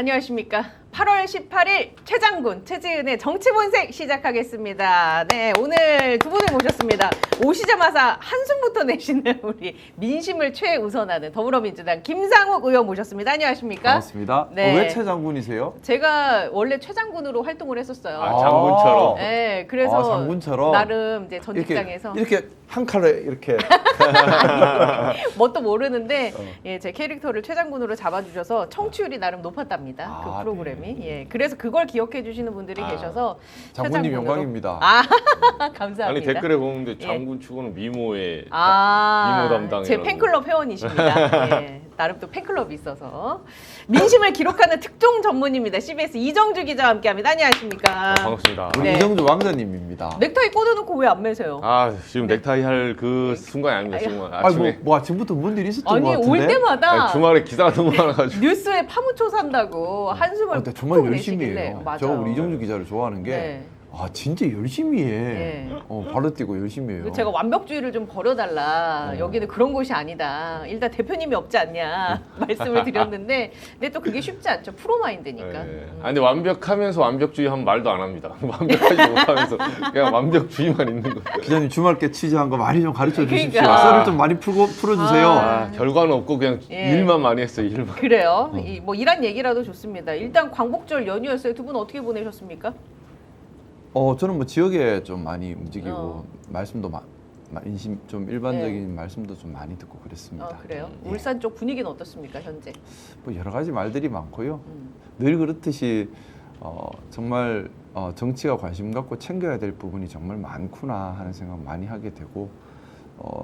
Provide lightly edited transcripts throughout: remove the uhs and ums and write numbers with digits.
안녕하십니까. 8월 18일 최장군, 최지은의 정치본색 시작하겠습니다. 네, 오늘 두 분을 모셨습니다. 오시자마자 한숨부터 내쉬는 우리 민심을 최우선하는 더불어민주당 김상욱 의원 모셨습니다. 안녕하십니까? 반갑습니다. 네. 왜 최장군이세요? 제가 원래 최장군으로 활동을 했었어요. 아, 장군처럼. 네, 그래서 장군처럼 나름 이제 전 직장에서 이렇게 한 칼에 이렇게 뭣도 모르는데 예, 제 캐릭터를 최장군으로 잡아주셔서 청취율이 나름 높았답니다. 아, 그 프로그램이. 예, 그래서 그걸 기억해 주시는 분들이 계셔서 장군님 최장군으로. 영광입니다. 감사합니다. 아니 댓글에 보는데 예. 장군 추구는 미모의 미모 담당이라고. 제 팬클럽 회원이십니다. 예, 나름 또 팬클럽이 있어서 민심을 기록하는 특종 전문입니다. CBS 이정주 기자와 함께합니다. 안녕하십니까? 반갑습니다. 우리 네. 이정주 왕자님입니다. 넥타이 꽂아놓고 왜 안 매세요? 아 지금 넥타이 할 그 순간이 아닙니다. 지금 아니 아침에 뭐 아침부터 뭔 일이 있었던 아니 것 같은데? 올 때마다 아니, 주말에 기사가 너무 많아가지고. 뉴스에 파무초 산다고 한숨을 근데 정말 푹 열심히 내시길래. 해요. 맞아요. 제가 우리 이정주 기자를 좋아하는 게 네. 아 진짜 열심히 해. 네. 발로 뛰고 열심히 해요. 제가 완벽주의를 좀 버려달라. 여기는 그런 곳이 아니다. 일단 대표님이 없지 않냐 말씀을 드렸는데, 근데 또 그게 쉽지 않죠. 프로마인드니까. 네. 아니 근데 완벽하면서 완벽주의 하면 말도 안 합니다. 완벽하지 못하면서 그냥 완벽주의만 있는 거예요. 기자님 주말께 취재한 거 많이 좀 가르쳐 주십시오. 그러니까. 썰을 좀 많이 풀어주세요. 아, 결과는 없고 그냥 예. 일만 많이 했어요. 일만. 그래요. 뭐 이런 얘기라도 좋습니다. 일단 광복절 연휴였어요. 두 분 어떻게 보내셨습니까? 저는 뭐 지역에 좀 많이 움직이고 어. 말씀도 인심 좀 일반적인 말씀도 좀 많이 듣고 그랬습니다. 그래요. 예. 울산 쪽 분위기는 어떻습니까 현재? 뭐 여러 가지 말들이 많고요. 음. 늘 그렇듯이 정말 정치가 관심 갖고 챙겨야 될 부분이 정말 많구나 하는 생각 많이 하게 되고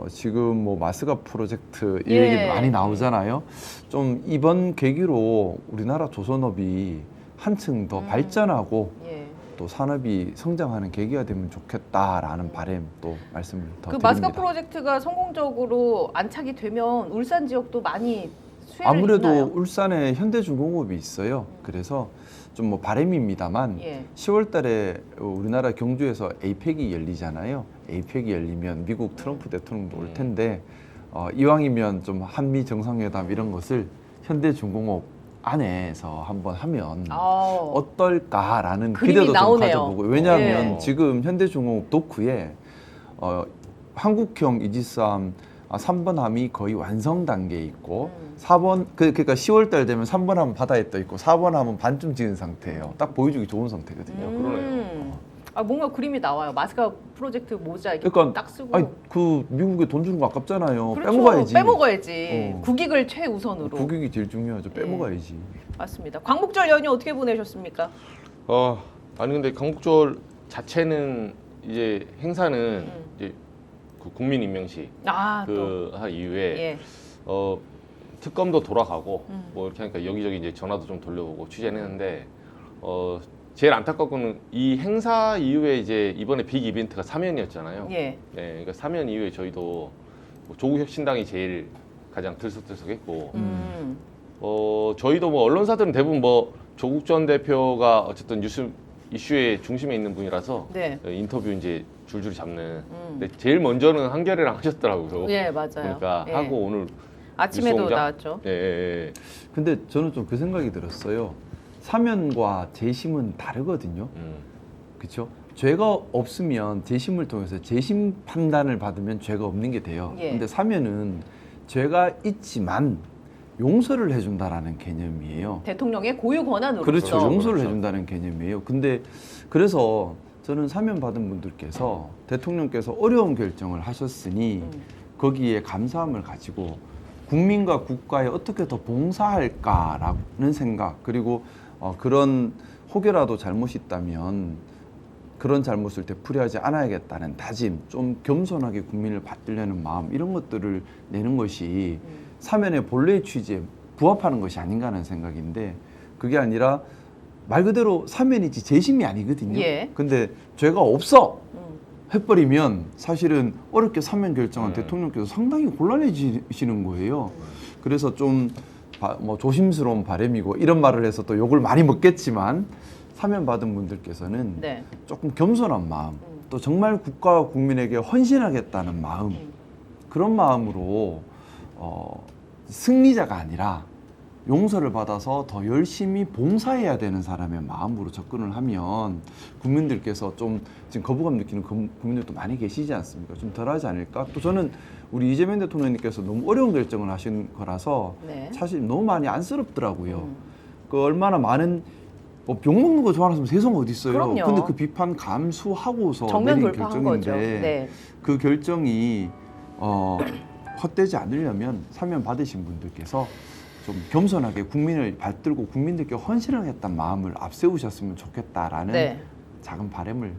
지금 뭐 마스가 프로젝트 이 예. 얘기 많이 나오잖아요. 좀 이번 계기로 우리나라 조선업이 한층 더 발전하고 예. 또 산업이 성장하는 계기가 되면 좋겠다라는 바람 또 말씀을 더 그 드립니다. 마스카 프로젝트가 성공적으로 안착이 되면 울산 지역도 많이 수혜를 아무래도 입나요? 울산에 현대중공업이 있어요. 그래서 좀 뭐 바람입니다만 예. 10월 달에 우리나라 경주에서 에이펙이 열리잖아요. 에이펙이 열리면 미국 트럼프 대통령도 올 텐데 이왕이면 좀 한미 정상회담 이런 것을 현대중공업 안에서 한번 하면 어떨까라는 그림이 기대도 좀 나오네요. 가져보고 왜냐하면 예. 지금 현대중공업 도크에 한국형 이지스함 3번 함이 거의 완성 단계에 있고 4번 그러니까 10월 달 되면 3번 함은 바다에 떠 있고 4번 함은 반쯤 지은 상태예요. 딱 보여주기 좋은 상태거든요. 그러네요. 뭔가 그림이 나와요. 마스카 프로젝트 모자 이렇게 그러니까 딱 쓰고. 아니 그 미국에 돈 주는 거 아깝잖아요. 그렇죠. 빼먹어야지. 빼먹어야지. 어. 국익을 최우선으로. 국익이 제일 중요하죠. 빼먹어야지. 맞습니다. 광복절 연휴 어떻게 보내셨습니까? 아니 근데 광복절 자체는 이제 행사는 이제 그 국민 임명식 또. 한 이후에 예. 특검도 돌아가고 뭐 이렇게 하니까 여기저기 이제 전화도 좀 돌려보고 취재는 했는데 제일 안타깝고는 이 행사 이후에 이제 이번에 빅 이벤트가 사면이었잖아요. 예. 네, 그러니까 사면 이후에 저희도 뭐 조국혁신당이 제일 가장 들썩들썩했고 저희도 뭐 언론사들은 대부분 뭐 조국 전 대표가 어쨌든 뉴스 이슈의 중심에 있는 분이라서 네. 인터뷰 이제 줄줄이 잡는. 근데 제일 먼저는 한겨레랑 하셨더라고요. 예, 맞아요. 그러니까 예. 하고 오늘 아침에도 뉴스공장? 나왔죠. 예, 예, 예. 근데 저는 좀 그 생각이 들었어요. 사면과 재심은 다르거든요. 그렇죠? 죄가 없으면 재심을 통해서 재심 판단을 받으면 죄가 없는 게 돼요. 예. 근데 사면은 죄가 있지만 용서를 해준다라는 개념이에요. 대통령의 고유 권한으로. 그렇죠. 용서를 그렇죠. 해준다는 개념이에요. 근데 그래서 저는 사면 받은 분들께서 대통령께서 어려운 결정을 하셨으니 거기에 감사함을 가지고 국민과 국가에 어떻게 더 봉사할까라는 생각 그리고 그런 혹여라도 잘못이 있다면 그런 잘못을 되풀이하지 않아야겠다는 다짐, 좀 겸손하게 국민을 받들려는 마음 이런 것들을 내는 것이 사면의 본래의 취지에 부합하는 것이 아닌가 하는 생각인데 그게 아니라 말 그대로 사면이지 재심이 아니거든요. 예. 근데 죄가 없어 해버리면 사실은 어렵게 사면 결정한 대통령께서 상당히 곤란해지시는 거예요. 그래서 좀 뭐 조심스러운 바람이고 이런 말을 해서 또 욕을 많이 먹겠지만 사면 받은 분들께서는 네. 조금 겸손한 마음 또 정말 국가와 국민에게 헌신하겠다는 마음 그런 마음으로 승리자가 아니라 용서를 받아서 더 열심히 봉사해야 되는 사람의 마음으로 접근을 하면 국민들께서 좀 지금 거부감 느끼는 국민들도 많이 계시지 않습니까? 좀 덜하지 않을까? 또 저는 우리 이재명 대통령님께서 너무 어려운 결정을 하신 거라서 네. 사실 너무 많이 안쓰럽더라고요. 그 얼마나 많은 뭐 욕 먹는 거 좋아하는 사람 세상 어디 있어요? 그럼요. 근데 그 비판 감수하고서 정면 내린 돌파한 결정인데 거죠. 네. 그 결정이 헛되지 않으려면 사면 받으신 분들께서 좀 겸손하게 국민을 받들고 국민들께 헌신하겠다는 마음을 앞세우셨으면 좋겠다라는 네. 작은 바람을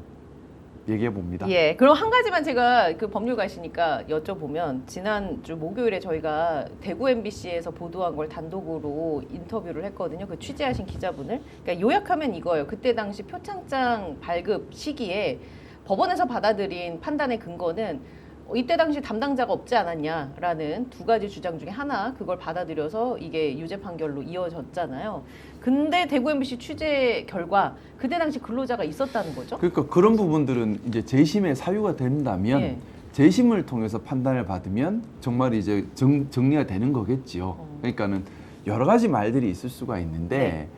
얘기해 봅니다. 예. 그럼 한 가지만 제가 그 법률가시니까 여쭤보면 지난주 목요일에 저희가 대구 MBC에서 보도한 걸 단독으로 인터뷰를 했거든요. 그 취재하신 기자분을. 그러니까 요약하면 이거예요. 그때 당시 표창장 발급 시기에 법원에서 받아들인 판단의 근거는 이때 당시 담당자가 없지 않았냐라는 두 가지 주장 중에 하나, 그걸 받아들여서 이게 유죄 판결로 이어졌잖아요. 근데 대구 MBC 취재 결과 그때 당시 근로자가 있었다는 거죠? 그러니까 그런 부분들은 이제 재심의 사유가 된다면 예. 재심을 통해서 판단을 받으면 정말 이제 정리가 되는 거겠지요. 그러니까는 여러 가지 말들이 있을 수가 있는데 네.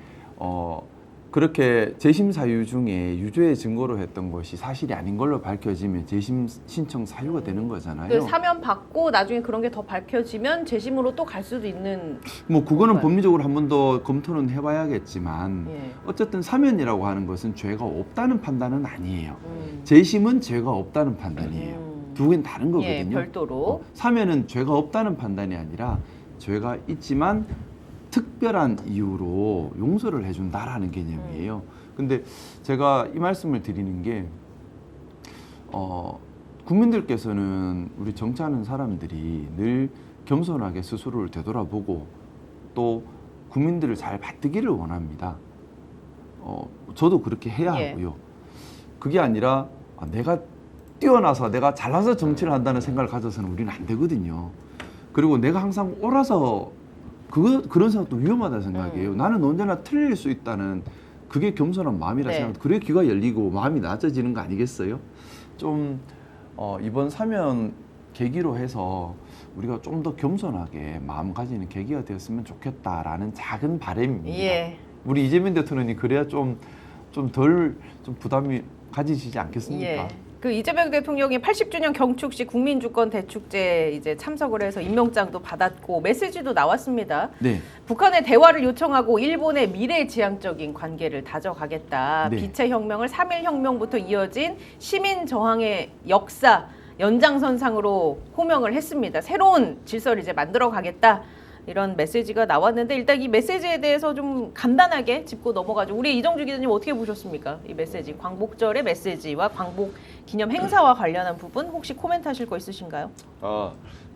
그렇게 재심 사유 중에 유죄의 증거로 했던 것이 사실이 아닌 걸로 밝혀지면 재심 신청 사유가 되는 거잖아요. 그 사면 받고 나중에 그런 게 더 밝혀지면 재심으로 또 갈 수도 있는. 뭐 그거는 정말. 법리적으로 한 번 더 검토는 해봐야겠지만 예. 어쨌든 사면이라고 하는 것은 죄가 없다는 판단은 아니에요. 재심은 죄가 없다는 판단이에요. 두 개는 다른 거거든요. 예, 별도로. 사면은 죄가 없다는 판단이 아니라 죄가 있지만 특별한 이유로 용서를 해준다라는 개념이에요. 근데 제가 이 말씀을 드리는 게 국민들께서는 우리 정치하는 사람들이 늘 겸손하게 스스로를 되돌아보고 또 국민들을 잘 받들기를 원합니다. 저도 그렇게 해야 예. 하고요. 그게 아니라 내가 뛰어나서 내가 잘나서 정치를 한다는 생각을 가져서는 우리는 안 되거든요. 그리고 내가 항상 옳아서 그런 생각도 위험하다 생각이에요. 나는 언제나 틀릴 수 있다는 그게 겸손한 마음이라 네. 생각합니다. 그래 귀가 열리고 마음이 낮아지는 거 아니겠어요? 좀 이번 사면 계기로 해서 우리가 좀 더 겸손하게 마음 가지는 계기가 되었으면 좋겠다라는 작은 바람입니다. 예. 우리 이재명 대통령이 그래야 좀 덜 부담이 가지시지 않겠습니까? 예. 그 이재명 대통령이 80주년 경축식 국민주권 대축제 이제 참석을 해서 임명장도 받았고 메시지도 나왔습니다. 네. 북한의 대화를 요청하고 일본의 미래지향적인 관계를 다져가겠다. 네. 빛의 혁명을 3.1혁명부터 이어진 시민 저항의 역사 연장선상으로 호명을 했습니다. 새로운 질서를 이제 만들어 가겠다. 이런 메시지가 나왔는데 일단 이 메시지에 대해서 좀 간단하게 짚고 넘어가죠. 우리 이정주 기자님 어떻게 보셨습니까? 이 메시지, 광복절의 메시지와 광복 기념 행사와 관련한 부분 혹시 코멘트하실 거 있으신가요?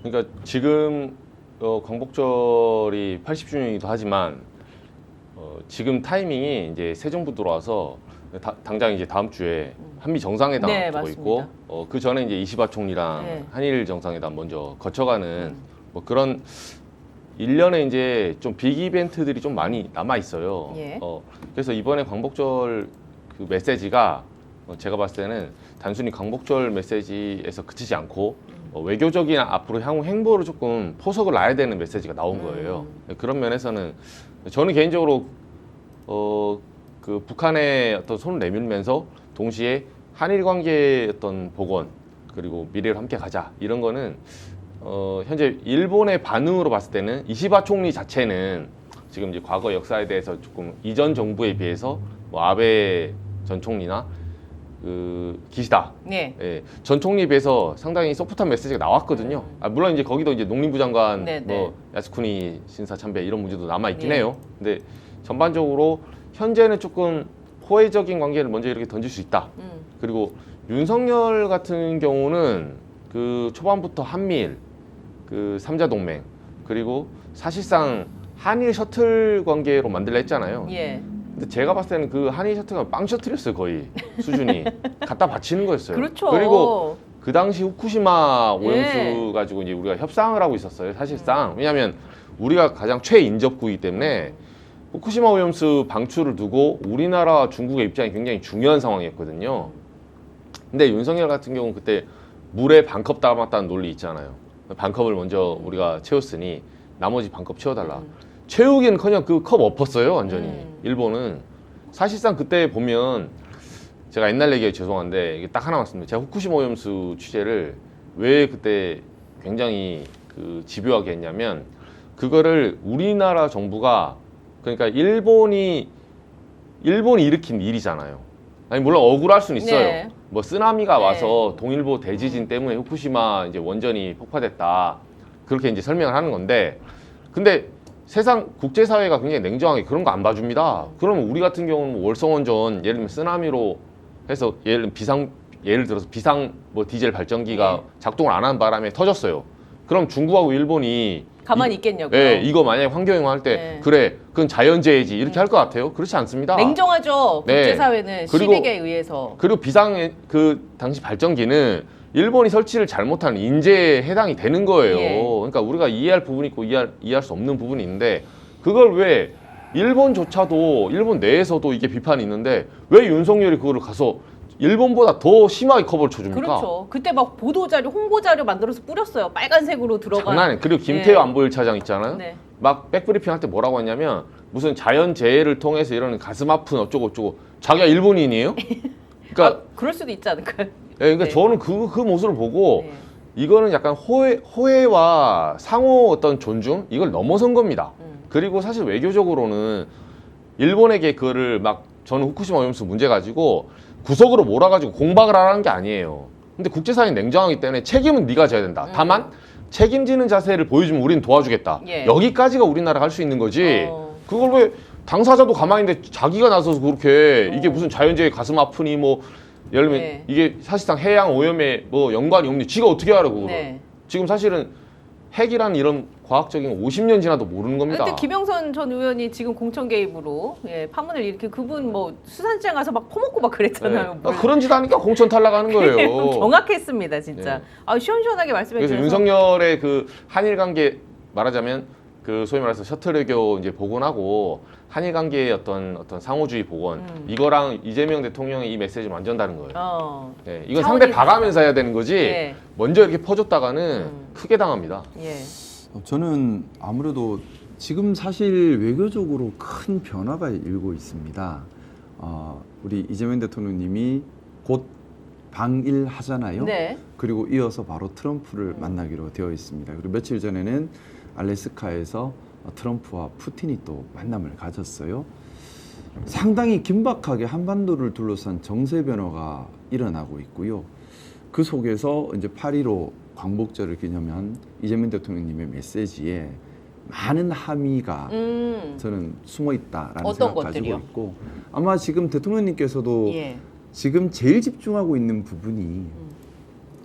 그러니까 지금 광복절이 80주년이기도 하지만 지금 타이밍이 이제 새 정부 들어와서 당장 이제 다음 주에 한미 정상회담 네, 앞두고 맞습니다. 있고 그 전에 이제 이시바 총리랑 네. 한일 정상회담 먼저 거쳐가는 뭐 그런 일련의 이제 좀 빅 이벤트들이 좀 많이 남아 있어요. 예. 그래서 이번에 광복절 그 메시지가 제가 봤을 때는 단순히 광복절 메시지에서 그치지 않고 외교적인 앞으로 향후 행보를 조금 포석을 놔야 되는 메시지가 나온 거예요. 그런 면에서는 저는 개인적으로 그 북한의 어떤 손을 내밀면서 동시에 한일 관계의 어떤 복원 그리고 미래를 함께 가자 이런 거는 현재 일본의 반응으로 봤을 때는 이시바 총리 자체는 지금 이제 과거 역사에 대해서 조금 이전 정부에 비해서 뭐 아베 전 총리나 그 기시다 네. 전 총리에 비해서 상당히 소프트한 메시지가 나왔거든요. 물론 이제 거기도 이제 농림부 장관 네, 뭐 야스쿠니 신사 참배 이런 문제도 남아 있긴 네. 해요. 근데 전반적으로 현재는 조금 호혜적인 관계를 먼저 이렇게 던질 수 있다. 그리고 윤석열 같은 경우는 그 초반부터 한미일 그 3자 동맹 그리고 사실상 한일 셔틀 관계로 만들려 했잖아요. 예. 근데 제가 봤을 때는 그 한일 셔틀가 빵 셔틀이었어요 거의 수준이 갖다 바치는 거였어요. 그렇죠. 그리고 그 당시 후쿠시마 오염수 예. 가지고 이제 우리가 협상을 하고 있었어요 사실상. 왜냐하면 우리가 가장 최인접국이기 때문에 후쿠시마 오염수 방출을 두고 우리나라와 중국의 입장이 굉장히 중요한 상황이었거든요. 근데 윤석열 같은 경우는 그때 물에 반컵 담았다는 논리 있잖아요. 반컵을 먼저 우리가 채웠으니 나머지 반컵 채워달라. 채우기는커녕 그 컵 엎었어요 완전히. 일본은 사실상 그때 보면 제가 옛날 얘기해 죄송한데 이게 딱 하나 말씀드려요. 제가 후쿠시마 오염수 취재를 왜 그때 굉장히 그 집요하게 했냐면 그거를 우리나라 정부가 그러니까 일본이 일으킨 일이잖아요. 아니 물론 억울할 수는 있어요. 네. 뭐 쓰나미가 네. 와서 동일보 대지진 때문에 후쿠시마 이제 원전이 폭파됐다. 그렇게 이제 설명을 하는 건데 근데 세상 국제사회가 굉장히 냉정하게 그런 거 안 봐줍니다. 그러면 우리 같은 경우는 월성원전 예를 들면 쓰나미로 해서 예를 들어서 비상 뭐 디젤 발전기가 네. 작동을 안 하는 바람에 터졌어요. 그럼 중국하고 일본이 가만히 있겠냐고요. 예, 이거 만약에 환경영화 할 때 네. 그래 그건 자연재해지 이렇게 할 것 같아요? 그렇지 않습니다. 냉정하죠. 네. 국제사회는 그리고- 시빅에 의해서. 그리고 그 당시 발전기는 일본이 설치를 잘못한 인재에 해당이 되는 거예요. 예. 그러니까 우리가 이해할 부분이 있고 이해할 수 없는 부분이 있는데 그걸 왜 일본조차도 일본 내에서도 이게 비판이 있는데 왜 윤석열이 그거를 가서 일본보다 더 심하게 커버를 쳐줍니까? 그렇죠. 그때 막 보도자료, 홍보자료 만들어서 뿌렸어요. 빨간색으로 들어간. 장난 아니에요. 그리고 김태호 예. 안보 1차장 있잖아요. 네. 막 백브리핑 할 때 뭐라고 했냐면 무슨 자연재해를 통해서 이러는 가슴 아픈 어쩌고 자기가 일본인이에요? 그러니까, 그럴 수도 있지 않을까요? 예, 그러니까 네. 저는 그 모습을 보고 네. 이거는 약간 호혜와 상호 어떤 존중 이걸 넘어선 겁니다. 그리고 사실 외교적으로는 일본에게 그거를 막 저는 후쿠시마 오염수 문제 가지고 구석으로 몰아가지고 공박을 하라는 게 아니에요. 근데 국제사회는 냉정하기 때문에 책임은 네가 져야 된다. 다만 책임지는 자세를 보여주면 우리는 도와주겠다. 예. 여기까지가 우리나라가 할 수 있는 거지. 어. 그걸 왜 당사자도 가만히 있는데 자기가 나서서 그렇게 이게 무슨 자연재해 가슴 아프니 뭐 예를 들면 네. 이게 사실상 해양 오염에 뭐 연관이 없니 지가 어떻게 알아 그거를. 네. 지금 사실은 핵이라는 이런 과학적인 50년 지나도 모르는 겁니다. 근데 김영선 전 의원이 지금 공천 개입으로 파문을 일으키 그분 뭐 수산시장 가서 막 퍼먹고 막 그랬잖아요. 네. 뭘. 그런 짓 하니까 공천 탈락하는 거예요. 정확했습니다, 진짜. 네. 아, 시원시원하게 말씀해 그래서 주셔서. 윤석열의 그 한일 관계 말하자면 그 소위 말해서 셔틀 외교 이제 복원하고 한일 관계의 어떤 상호주의 복원 이거랑 이재명 대통령의 이 메시지 완전 다른 거예요. 네, 이건 차원이 상대 봐가면서 해야 되는 거지. 예. 먼저 이렇게 퍼줬다가는 크게 당합니다. 예. 저는 아무래도 지금 사실 외교적으로 큰 변화가 일고 있습니다. 우리 이재명 대통령님이 곧 방일하잖아요. 네. 그리고 이어서 바로 트럼프를 만나기로 되어 있습니다. 그리고 며칠 전에는 알래스카에서 트럼프와 푸틴이 또 만남을 가졌어요. 상당히 긴박하게 한반도를 둘러싼 정세 변화가 일어나고 있고요. 그 속에서 이제 8.15 광복절을 기념한 이재명 대통령님의 메시지에 많은 함의가 저는 숨어 있다라는 어떤 생각 것들이요? 가지고 있고 아마 지금 대통령님께서도 예. 지금 제일 집중하고 있는 부분이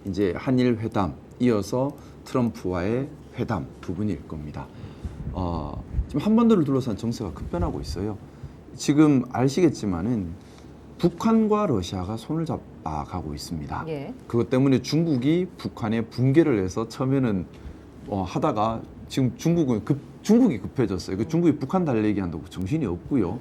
이제 한일 회담 이어서 트럼프와의 회담 부분일 겁니다. 지금 한반도를 둘러싼 정세가 급변하고 있어요. 지금 아시겠지만은 북한과 러시아가 손을 잡아가고 있습니다. 예. 그것 때문에 중국이 북한에 붕괴를 해서 처음에는 하다가 지금 중국이 급해졌어요. 그 중국이 북한 달래기 한다고 정신이 없고요.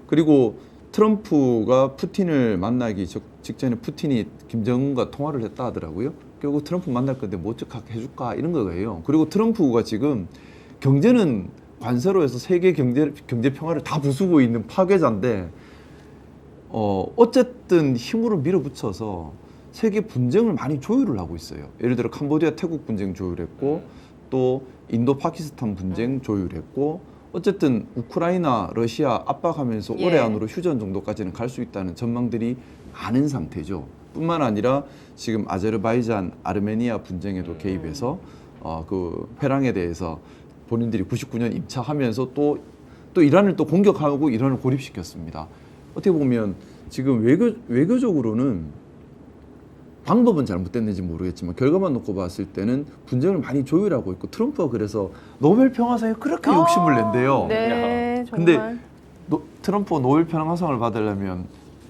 그리고 트럼프가 푸틴을 만나기 직전에 푸틴이 김정은과 통화를 했다 하더라고요. 결국 트럼프 만날 건데 뭐 어떻게 해줄까 이런 거예요. 그리고 트럼프가 지금 경제는 관세로 해서 세계 경제 평화를 다 부수고 있는 파괴자인데 어쨌든 힘으로 밀어붙여서 세계 분쟁을 많이 조율을 하고 있어요. 예를 들어 캄보디아 태국 분쟁 조율했고 또 인도 파키스탄 분쟁 조율했고 어쨌든 우크라이나 러시아 압박하면서 예. 올해 안으로 휴전 정도까지는 갈 수 있다는 전망들이 많은 상태죠. 뿐만 아니라 지금 아제르바이잔 아르메니아 분쟁에도 개입해서 그 회랑에 대해서 본인들이 99년 입차하면서 또 이란을 또 공격하고 이란을 고립시켰습니다. 어떻게 보면 지금 외교적으로는 방법은 잘못됐는지 모르겠지만 결과만 놓고 봤을 때는 분쟁을 많이 조율하고 있고 트럼프가 그래서 노벨 평화상에 그렇게 욕심을 낸대요. 네, 정말. 근데 트럼프가 노벨 평화상을 받으려면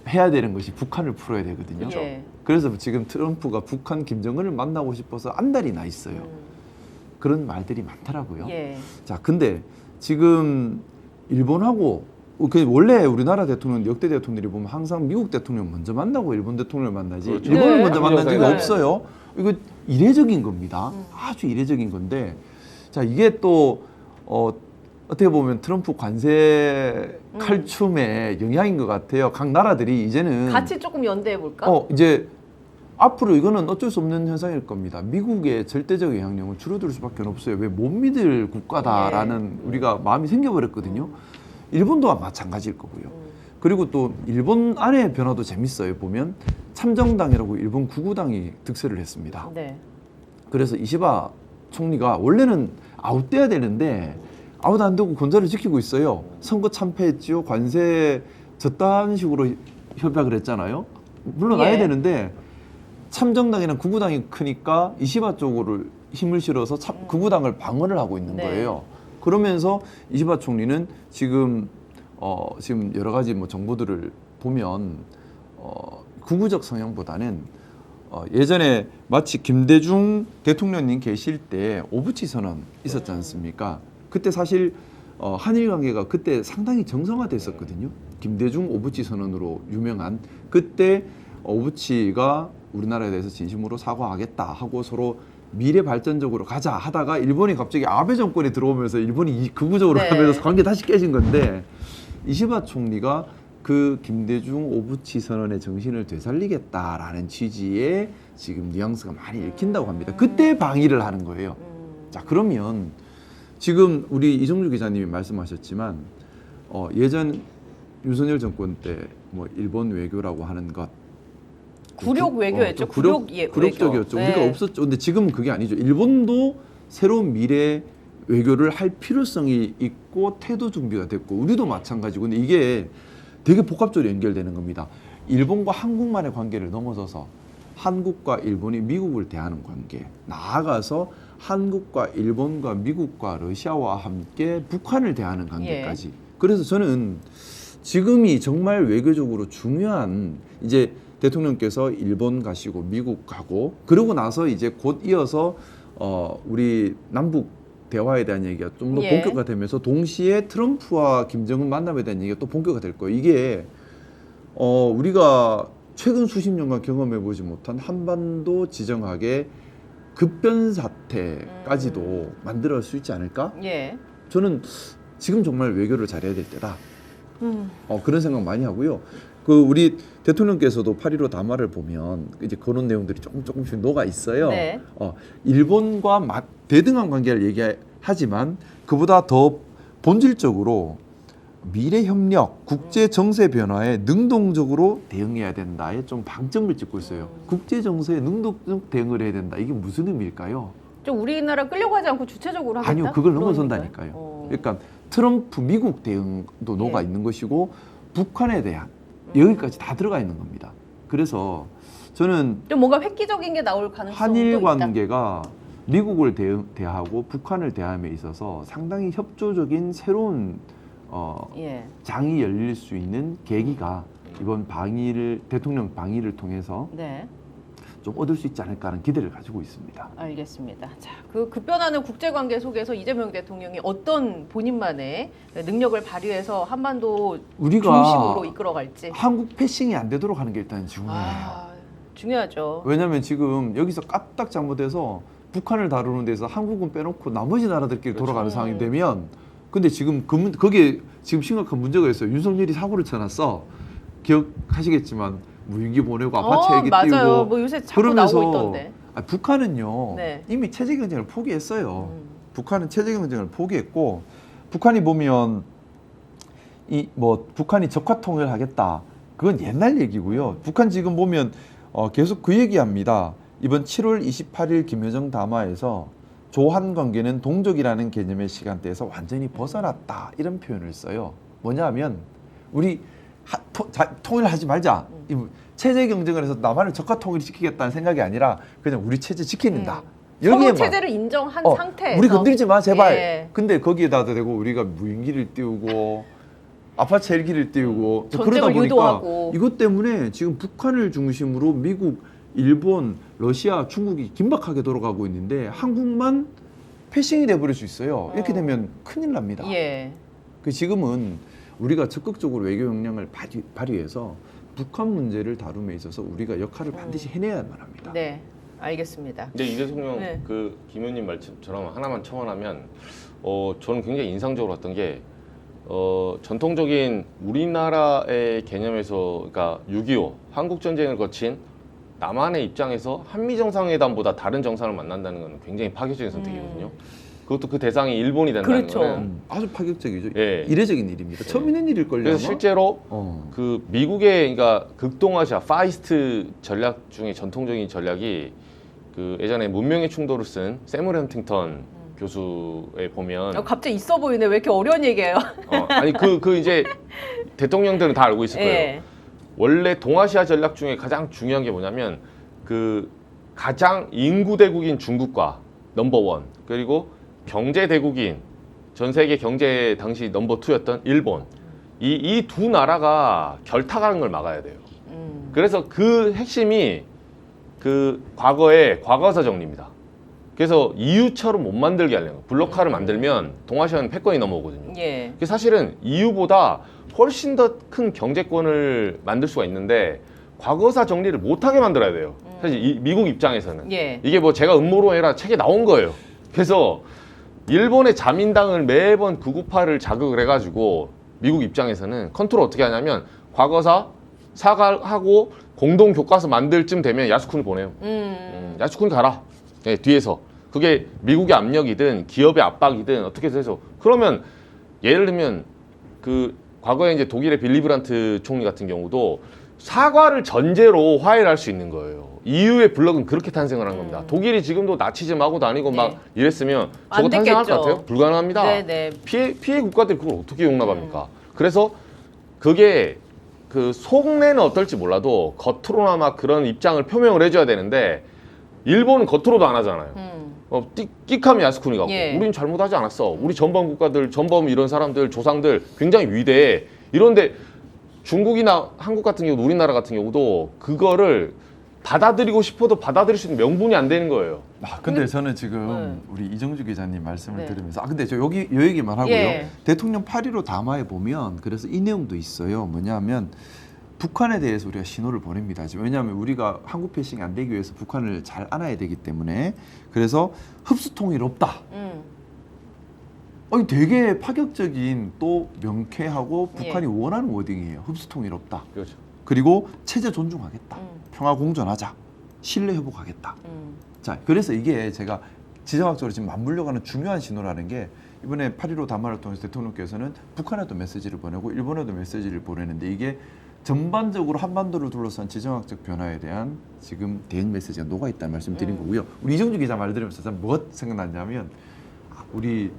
해야 되는 것이 북한을 풀어야 되거든요. 예. 그래서 지금 트럼프가 북한 김정은을 만나고 싶어서 안달이 나 있어요. 그런 말들이 많더라고요. 예. 자, 근데 지금 일본하고 원래 우리나라 대통령 역대 대통령들이 보면 항상 미국 대통령 먼저 만나고 일본 대통령을 만나지 그렇죠. 일본을 네. 먼저 만난 적이 네. 없어요. 이거 이례적인 겁니다. 아주 이례적인 건데 자 이게 또 어떻게 보면 트럼프 관세 칼춤의 영향인 것 같아요. 각 나라들이 이제는 같이 조금 연대해 볼까? 이제 앞으로 이거는 어쩔 수 없는 현상일 겁니다. 미국의 절대적 영향력은 줄어들 수밖에 없어요. 왜 못 믿을 국가다라는 우리가 마음이 생겨버렸거든요. 일본도 마찬가지일 거고요. 그리고 또 일본 안의 변화도 재밌어요. 보면 참정당이라고 일본 구구당이 득세를 했습니다. 네. 그래서 이시바 총리가 원래는 아웃돼야 되는데 아웃 안 되고 권좌를 지키고 있어요. 선거 참패했지요. 관세 저딴 식으로 협약을 했잖아요. 물러나야 예. 되는데 참정당이랑 구구당이 크니까 이시바 쪽으로 힘을 실어서 구구당을 방어를 하고 있는 네. 거예요. 그러면서 이시바 총리는 지금 지금 여러 가지 뭐 정보들을 보면 구구적 성향보다는 예전에 마치 김대중 대통령님 계실 때 오부치 선언 있었지 않습니까? 그때 사실 한일 관계가 그때 상당히 정상화됐었거든요. 김대중 오부치 선언으로 유명한 그때 오부치가 우리나라에 대해서 진심으로 사과하겠다 하고 서로 미래 발전적으로 가자 하다가 일본이 갑자기 아베 정권이 들어오면서 일본이 극우적으로 네. 가면서 관계 다시 깨진 건데 이시바 총리가 그 김대중 오부치 선언의 정신을 되살리겠다라는 취지의 지금 뉘앙스가 많이 읽힌다고 합니다. 그때 방위를 하는 거예요. 자, 그러면 지금 우리 이정주 기자님이 말씀하셨지만 예전 윤석열 정권 때 뭐 일본 외교라고 하는 것 굴욕 외교였죠. 좀 굴욕적이었죠. 외교. 우리가 네. 없었죠. 근데 지금은 그게 아니죠. 일본도 새로운 미래 외교를 할 필요성이 있고 태도 준비가 됐고 우리도 마찬가지고 근데 이게 되게 복합적으로 연결되는 겁니다. 일본과 한국만의 관계를 넘어서서 한국과 일본이 미국을 대하는 관계, 나아가서 한국과 일본과 미국과 러시아와 함께 북한을 대하는 관계까지. 그래서 저는 지금이 정말 외교적으로 중요한 이제 대통령께서 일본 가시고 미국 가고 그러고 나서 이제 곧 이어서 우리 남북 대화에 대한 얘기가 좀 더 예. 본격화되면서 동시에 트럼프와 김정은 만남에 대한 얘기가 또 본격화 될 거예요. 이게 우리가 최근 수십 년간 경험해 보지 못한 한반도 지정학의 급변 사태까지도 만들어낼 수 있지 않을까? 예. 저는 지금 정말 외교를 잘해야 될 때다. 그런 생각 많이 하고요. 그 우리 대통령께서도 8.15 담화를 보면 이제 그런 내용들이 조금씩 녹아 있어요. 네. 일본과 대등한 관계를 얘기하지만 그보다 더 본질적으로 미래 협력, 국제 정세 변화에 능동적으로 대응해야 된다에 좀 방점을 찍고 있어요. 국제 정세에 능동적 대응을 해야 된다. 이게 무슨 의미일까요? 좀 우리나라 끌려가지 않고 주체적으로 하겠다? 아니요, 그걸 그런 넘어선다니까요. 의미인가요? 그러니까 트럼프 미국 대응도 녹아 예. 있는 것이고 북한에 대한 여기까지 다 들어가 있는 겁니다. 그래서 저는 좀 뭔가 획기적인 게 나올 가능성도 한일 있다. 관계가 미국을 대하고 북한을 대함에 있어서 상당히 협조적인 새로운 예. 장이 열릴 수 있는 계기가 이번 대통령 방위를 통해서 네. 좀 얻을 수 있지 않을까 하는 기대를 가지고 있습니다. 알겠습니다. 자, 그 급변하는 국제관계 속에서 이재명 대통령이 어떤 본인만의 능력을 발휘해서 한반도 우리가 중심으로 이끌어갈지. 한국 패싱이 안 되도록 하는 게 일단 중요해요. 중요하죠. 왜냐하면 지금 여기서 까딱 잘못해서 북한을 다루는 데서 한국은 빼놓고 나머지 나라들끼리 그렇죠. 돌아가는 상황이 되면 근데 지금 거기에 지금 심각한 문제가 있어요. 윤석열이 사고를 쳐놨어. 기억하시겠지만 무인기 보내고 아파트 헬기 맞아요. 띄우고 뭐 요새 자꾸 나오고 있던데. 북한은요 네. 이미 체제 경쟁을 포기했어요. 북한은 체제 경쟁을 포기했고 북한이 보면 북한이 적화 통일하겠다. 그건 옛날 얘기고요. 북한 지금 보면 계속 그 얘기합니다. 이번 7월 28일 김여정 담화에서 조한 관계는 동족이라는 개념의 시간대에서 완전히 벗어났다 이런 표현을 써요. 뭐냐하면 우리 통일하지 말자. 체제 경쟁을 해서 남한을 적화 통일시키겠다는 생각이 아니라 그냥 우리 체제 지키는다. 서로 체제를 인정한 상태에서 우리 건드리지 마 제발. 예. 근데 거기에다 대고 우리가 무인기를 띄우고 아파트 헬기를 띄우고 전쟁을 그러다 보니까 유도하고. 이것 때문에 지금 북한을 중심으로 미국, 일본, 러시아, 중국이 긴박하게 돌아가고 있는데 한국만 패싱이 돼버릴 수 있어요. 이렇게 되면 큰일 납니다. 예. 그 지금은 우리가 적극적으로 외교 역량을 발휘해서 북한 문제를 다룸에 있어서 우리가 역할을 반드시 해내야만 합니다. 네. 알겠습니다. 근데 이 대통령 네. 그 김 의원님 말씀처럼 하나만 첨언하면 저는 굉장히 인상적으로 봤던 게 전통적인 우리나라의 개념에서 그러니까 6.25 한국 전쟁을 거친 남한의 입장에서 한미 정상회담보다 다른 정상을 만난다는 건 굉장히 파격적인 선택이거든요. 그것도 그 대상이 일본이 된다는 그렇죠. 거는 아주 파격적이죠. 예. 이례적인 일입니다. 처음 있는 일일걸요. 그래서 아마? 실제로 어. 그 미국의 그러니까 극동아시아 파이스트 전략 중에 전통적인 전략이 그 예전에 문명의 충돌을 쓴 세물 헌팅턴 교수에 보면 갑자기 있어 보이네. 왜 이렇게 어려운 얘기예요? 아니 그 이제 대통령들은 다 알고 있을 거예요. 예. 원래 동아시아 전략 중에 가장 중요한 게 뭐냐면 그 가장 인구 대국인 중국과 넘버원 그리고 경제 대국인 전 세계 경제 당시 넘버 2였던 일본 이 두 나라가 결탁하는 걸 막아야 돼요. 그래서 그 핵심이 그 과거의 과거사 정리입니다. 그래서 EU처럼 못 만들게 하려고 블록화를 만들면 동아시아는 패권이 넘어오거든요. 예. 그게 사실은 EU보다 훨씬 더 큰 경제권을 만들 수가 있는데 과거사 정리를 못하게 만들어야 돼요. 사실 미국 입장에서는 예. 이게 뭐 제가 음모론이라 책에 나온 거예요. 그래서 일본의 자민당을 매번 998을 자극을 해가지고 미국 입장에서는 컨트롤 어떻게 하냐면 과거사 사과하고 공동 교과서 만들 쯤 되면 야스쿤을 보내요. 야스쿤 가라. 네, 뒤에서. 그게 미국의 압력이든 기업의 압박이든 어떻게 해서 그러면 예를 들면 그 과거에 이제 독일의 빌리 브란트 총리 같은 경우도 사과를 전제로 화해를 할 수 있는 거예요. EU의 블록은 그렇게 탄생을 한 겁니다. 독일이 지금도 나치즘하고 다니고 네. 막 이랬으면 안 저거 탄생할 됐겠죠. 것 같아요? 불가능합니다. 네네. 피해 국가들이 그걸 어떻게 용납합니까? 그래서 그게 그 속내는 어떨지 몰라도 겉으로나마 그런 입장을 표명을 해줘야 되는데 일본은 겉으로도 안 하잖아요. 끽하면 야스쿠니 갖고 예. 우린 잘못하지 않았어. 우리 전범 국가들, 전범 이런 사람들, 조상들 굉장히 위대해. 이런데 중국이나 한국 같은 경우, 우리나라 같은 경우도 그거를 받아들이고 싶어도 받아들일 수 있는 명분이 안 되는 거예요. 근데 저는 지금 우리 이정주 기자님 말씀을 네. 들으면서 근데 저 요 얘기만 하고요. 예. 대통령 8.15 담화에 보면 그래서 이 내용도 있어요. 뭐냐면 북한에 대해서 우리가 신호를 보냅니다. 지금 왜냐하면 우리가 한국 패싱이 안 되기 위해서 북한을 잘 안아야 되기 때문에 그래서 흡수 통일 없다. 아니 되게 파격적인 또 명쾌하고 북한이 원하는 워딩이에요. 흡수 통일 없다. 그렇죠. 그리고 체제 존중하겠다. 평화 공존하자. 신뢰 회복하겠다. 자, 그래서 이게 제가 지정학적으로 지금 맞물려고 하는 중요한 신호라는 게 이번에 8.15 담화를 통해서 대통령께서는 북한에도 메시지를 보내고 일본에도 메시지를 보내는데 이게 전반적으로 한반도를 둘러싼 지정학적 변화에 대한 지금 대응 메시지가 녹아있다는 말씀 드린 거고요. 우리 이정주 기자 말 들으면서 참 뭐가 생각났냐면 우리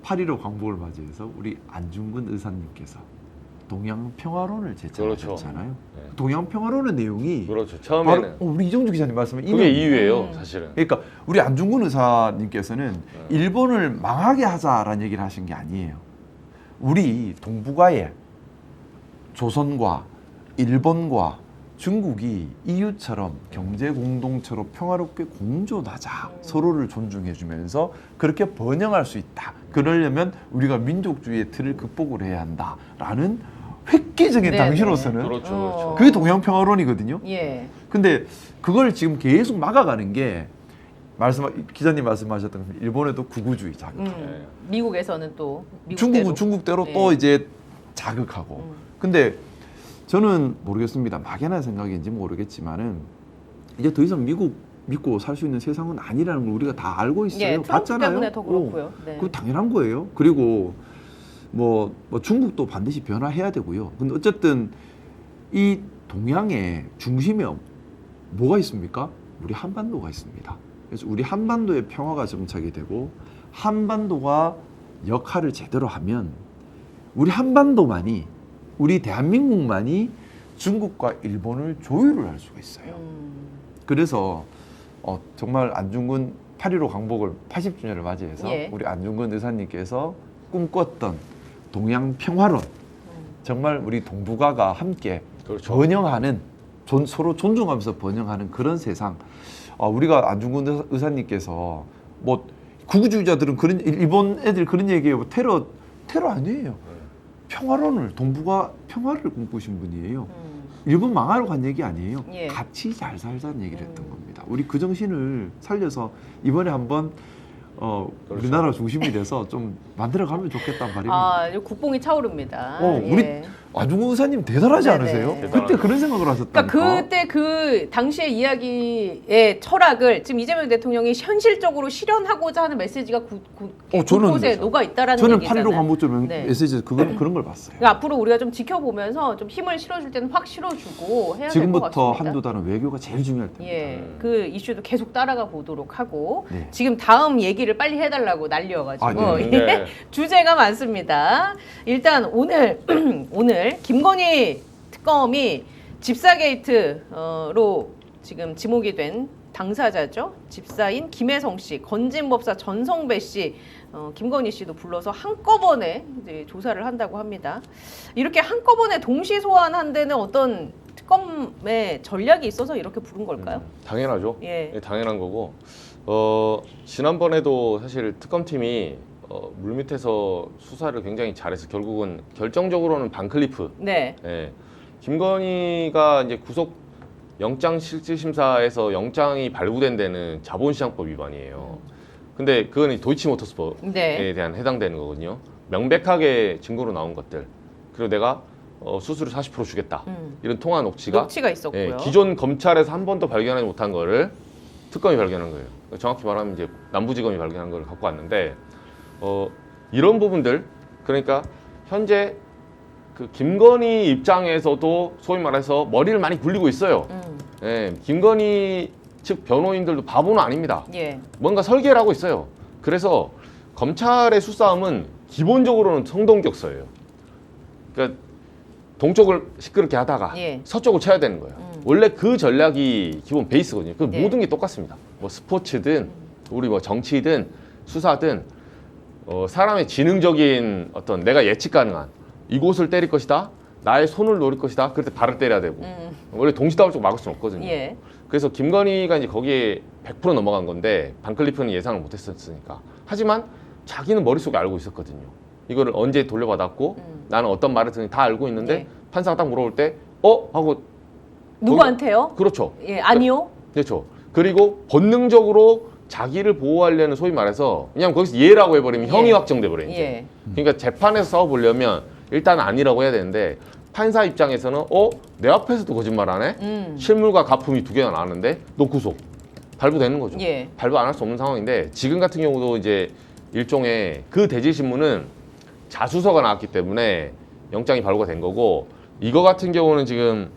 8.15 광복을 맞이해서 우리 안중근 의사님께서 동양평화론을 제창하셨잖아요. 네. 동양평화론의 내용이 그렇죠. 바로 처음에는 우리 이정주 기자님 말씀에 그게 이유예요, 사실은. 그러니까 우리 안중근 의사님께서는 일본을 망하게 하자라는 얘기를 하신 게 아니에요. 우리 동북아에 조선과 일본과 중국이 EU처럼 경제 공동체로 평화롭게 공존하자. 서로를 존중해주면서 그렇게 번영할 수 있다. 그러려면 우리가 민족주의의 틀을 극복을 해야 한다라는 획기적인 네네. 당시로서는 그렇죠, 그렇죠. 그게 동양평화론이거든요. 예. 근데 그걸 지금 계속 막아가는 게 기자님 말씀하셨던 일본에도 구구주의 자극하고 미국에서는 또 미국대로. 중국대로 네. 또 이제 자극하고 근데 저는 모르겠습니다. 막연한 생각인지 모르겠지만은 이제 더 이상 미국 믿고 살 수 있는 세상은 아니라는 걸 우리가 다 알고 있어요. 예, 트럼프 봤잖아요. 때문에 더 그렇고요. 네. 그거 당연한 거예요. 그리고 뭐 중국도 반드시 변화해야 되고요. 근데 어쨌든 이 동양의 중심에 뭐가 있습니까? 우리 한반도가 있습니다. 그래서 우리 한반도의 평화가 정착이 되고 한반도가 역할을 제대로 하면 우리 한반도만이 우리 대한민국만이 중국과 일본을 조율을 할 수가 있어요. 그래서 정말 안중근 8.15 광복을 80주년을 맞이해서 예. 우리 안중근 의사님께서 꿈꿨던 동양 평화론 정말 우리 동북아가 함께 그렇죠. 번영하는 서로 존중하면서 번영하는 그런 세상. 우리가 안중근 의사님께서 뭐 구구주의자들은 그런 일본 애들 그런 얘기해요. 테러 아니에요. 평화론을 동북아 평화를 꿈꾸신 분이에요. 일본 망하러 간 얘기 아니에요. 예. 같이 잘 살자는 얘기를 했던 겁니다. 우리 그 정신을 살려서 이번에 한번 그렇죠. 우리나라 중심이 돼서 좀 만들어가면 좋겠단 말입니다. 아, 이거 국뽕이 차오릅니다. 우리 안중근 의사님 대단하지 네네. 않으세요? 대단하죠. 그때 그런 생각을 하셨다니까. 그러니까 그때 그 당시의 이야기의 철학을 지금 이재명 대통령이 현실적으로 실현하고자 하는 메시지가 저는 곳곳에 녹아 있다라는 저는 얘기잖아요. 8.15 광복절 네. 메시지 그런 걸 봤어요. 그러니까 앞으로 우리가 좀 지켜보면서 좀 힘을 실어줄 때는 확 실어주고 해야 될 것 지금부터 같습니다. 한두 달은 외교가 제일 중요할 때입니다. 예, 그 이슈도 계속 따라가 보도록 하고 네. 지금 다음 얘기를 빨리 해달라고 날려가지고 아, 네. 예, 네. 주제가 많습니다. 일단 오늘 김건희 특검이 집사 게이트로 지금 지목이 된 당사자죠. 집사인 김혜성 씨, 건진법사 전성배 씨, 김건희 씨도 불러서 한꺼번에 이제 조사를 한다고 합니다. 이렇게 한꺼번에 동시 소환한 데는 어떤 특검의 전략이 있어서 이렇게 부른 걸까요? 당연하죠. 예. 예, 당연한 거고 지난번에도 사실 특검팀이 물밑에서 수사를 굉장히 잘해서 결국은 결정적으로는 반클리프. 네. 예, 김건희가 이제 구속 영장실질심사에서 영장이 발부된 데는 자본시장법 위반이에요. 근데 그건 도이치모터스법에 네. 대한 해당되는 거거든요. 명백하게 증거로 나온 것들. 그리고 내가 수수료 40% 주겠다. 이런 통화 녹취가 있었고요. 예, 기존 검찰에서 한 번도 발견하지 못한 거를 특검이 발견한 거예요. 정확히 말하면 이제 남부지검이 발견한 걸 갖고 왔는데 이런 부분들 그러니까 현재 그 김건희 입장에서도 소위 말해서 머리를 많이 굴리고 있어요. 예, 김건희 측 변호인들도 바보는 아닙니다. 예. 뭔가 설계를 하고 있어요. 그래서 검찰의 수싸움은 기본적으로는 성동격서예요. 그러니까 동쪽을 시끄럽게 하다가 예. 서쪽을 쳐야 되는 거예요. 원래 그 전략이 기본 베이스거든요. 그 예. 모든 게 똑같습니다. 뭐 스포츠든 우리 뭐 정치든 수사든 사람의 지능적인 어떤 내가 예측 가능한 이곳을 때릴 것이다. 나의 손을 노릴 것이다. 그럴 때 발을 때려야 되고 원래 동시다발적 막을 수는 없거든요. 예. 그래서 김건희가 이제 거기에 100% 넘어간 건데 반클리프는 예상을 못했었으니까. 하지만 자기는 머릿속에 알고 있었거든요. 이거를 언제 돌려받았고 나는 어떤 말을 듣는지 다 알고 있는데 예. 판사가 딱 물어볼 때 하고 누구한테요? 그렇죠. 예, 아니요. 그렇죠. 그리고 본능적으로 자기를 보호하려는 소위 말해서 그냥 거기서 예라고 해버리면 예. 형이 확정돼 버려요. 이제. 예. 그러니까 재판에서 싸워보려면 일단 아니라고 해야 되는데 판사 입장에서는 내 앞에서도 거짓말 안 해? 실물과 가품이 두 개가 나왔는데 너 구속. 발부되는 거죠. 예. 발부 안 할 수 없는 상황인데 지금 같은 경우도 이제 일종의 그 대질신문은 자수서가 나왔기 때문에 영장이 발부가 된 거고 이거 같은 경우는 지금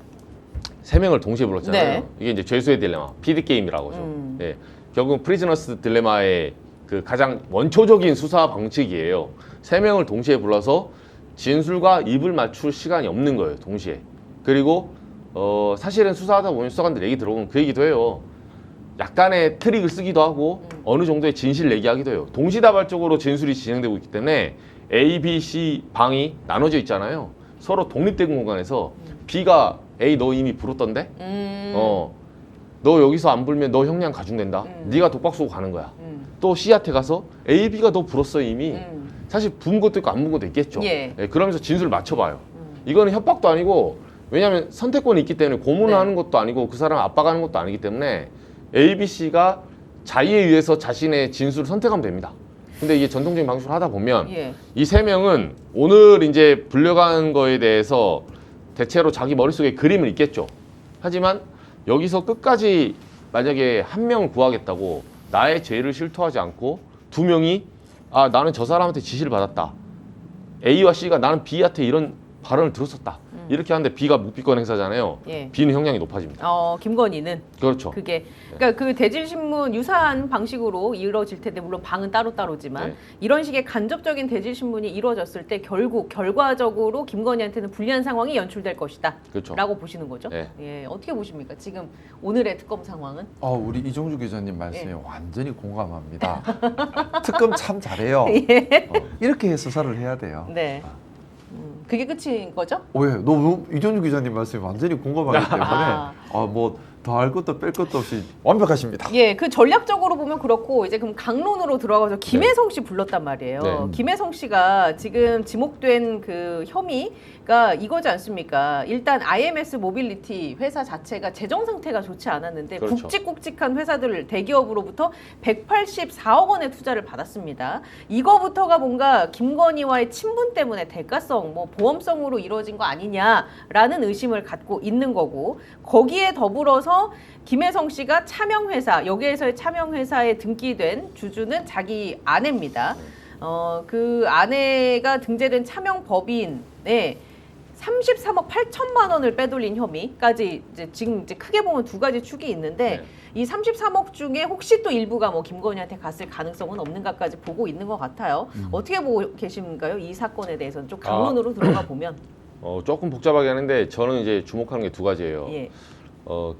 3명을 동시에 불렀잖아요. 네. 이게 이제 죄수의 딜레마, PD 게임이라고 하죠. 예. 결국 프리즈너스 딜레마의 그 가장 원초적인 수사 방식이에요. 3명을 동시에 불러서 진술과 입을 맞출 시간이 없는 거예요. 동시에. 그리고 사실은 수사하다 보면 수사관들 얘기 들어보면 그 얘기도 해요. 약간의 트릭을 쓰기도 하고 어느 정도의 진실을 얘기하기도 해요. 동시다발적으로 진술이 진행되고 있기 때문에 A, B, C 방이 나눠져 있잖아요. 서로 독립된 공간에서 B가 A 너 이미 불었던데? 너 여기서 안 불면 너 형량 가중된다. 네가 독박 쏘고 가는 거야. 또 C한테 가서 A, B가 너 불었어 이미. 사실 분 것도 있고 안 분 것도 있겠죠. 예. 예, 그러면서 진술을 맞춰봐요. 이거는 협박도 아니고 왜냐하면 선택권이 있기 때문에 고문을 네. 하는 것도 아니고 그 사람 압박하는 것도 아니기 때문에 A, B, C가 자의에 의해서 자신의 진술을 선택하면 됩니다. 근데 이게 전통적인 방식으로 하다 보면 예. 이 3명은 오늘 이제 불려간 거에 대해서 대체로 자기 머릿속에 그림은 있겠죠. 하지만 여기서 끝까지 만약에 한 명을 구하겠다고 나의 죄를 실토하지 않고 2명이 나는 저 사람한테 지시를 받았다. A와 C가 나는 B한테 이런 발언을 들었었다. 이렇게 하는데 B가 묵비권 행사잖아요. 예. B는 형량이 높아집니다. 김건희는 그렇죠. 그게 그러니까 그 대질신문 유사한 방식으로 이루어질 텐데 물론 방은 따로따로지만 네. 이런 식의 간접적인 대질신문이 이루어졌을 때 결국 결과적으로 김건희한테는 불리한 상황이 연출될 것이다. 그렇죠. 라고 보시는 거죠. 네. 예, 어떻게 보십니까? 지금 오늘의 특검 상황은? 우리 이종주 기자님 말씀에 예. 완전히 공감합니다. 특검 참 잘해요. 이렇게 수사를 해야 돼요. 네. 그게 끝인 거죠? 왜? 너 이종주 기자님 말씀에 완전히 공감하기 때문에 아. 뭐 더할 것도 뺄 것도 없이 완벽하십니다. 예, 그 전략적으로 보면 그렇고 이제 그럼 강론으로 들어가서 김혜성 씨 불렀단 말이에요. 네. 김혜성 씨가 지금 지목된 그 혐의가 이거지 않습니까? 일단 IMS 모빌리티 회사 자체가 재정 상태가 좋지 않았는데 그렇죠. 굵직굵직한 회사들 대기업으로부터 184억 원의 투자를 받았습니다. 이거부터가 뭔가 김건희와의 친분 때문에 대가성, 뭐 보험성으로 이루어진 거 아니냐라는 의심을 갖고 있는 거고 거기에 더불어서 김혜성 씨가 차명회사, 여기에서의 차명회사에 등기된 주주는 자기 아내입니다. 그 아내가 등재된 차명법인에 33억 8천만 원을 빼돌린 혐의까지 지금 크게 보면 두 가지 축이 있는데 이 33억 중에 혹시 또 일부가 뭐 김건희한테 갔을 가능성은 없는가까지 보고 있는 것 같아요. 어떻게 보고 계신가요? 이 사건에 대해서는 좀 강론으로 들어가 보면. 조금 복잡하게 하는데 저는 이제 주목하는 게 두 가지예요. 예.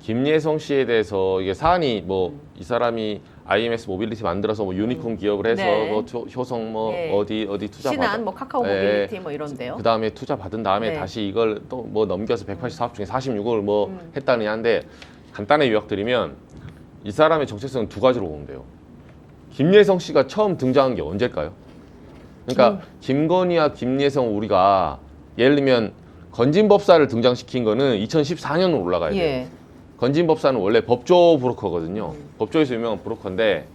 김예성 씨에 대해서 이게 사안이 뭐 이 사람이 IMS 모빌리티 만들어서 뭐 유니콘 기업을 해서 네. 뭐 효성 뭐 네. 어디 투자 신한 뭐 카카오 모빌리티 뭐 이런데요. 그 다음에 투자 받은 다음에 네. 다시 이걸 또 뭐 넘겨서 184억 중에 46억을 뭐 했다는 한데 간단하게 요약드리면 이 사람의 정체성은 두 가지로 보면 돼요. 김예성 씨가 처음 등장한 게 언제일까요? 그러니까 김건희와 김예성 우리가 예를 들면 건진법사를 등장시킨 거는 2014년으로 올라가야 돼요. 예. 건진법사는 원래 법조 브로커거든요. 법조에서 유명한 브로커인데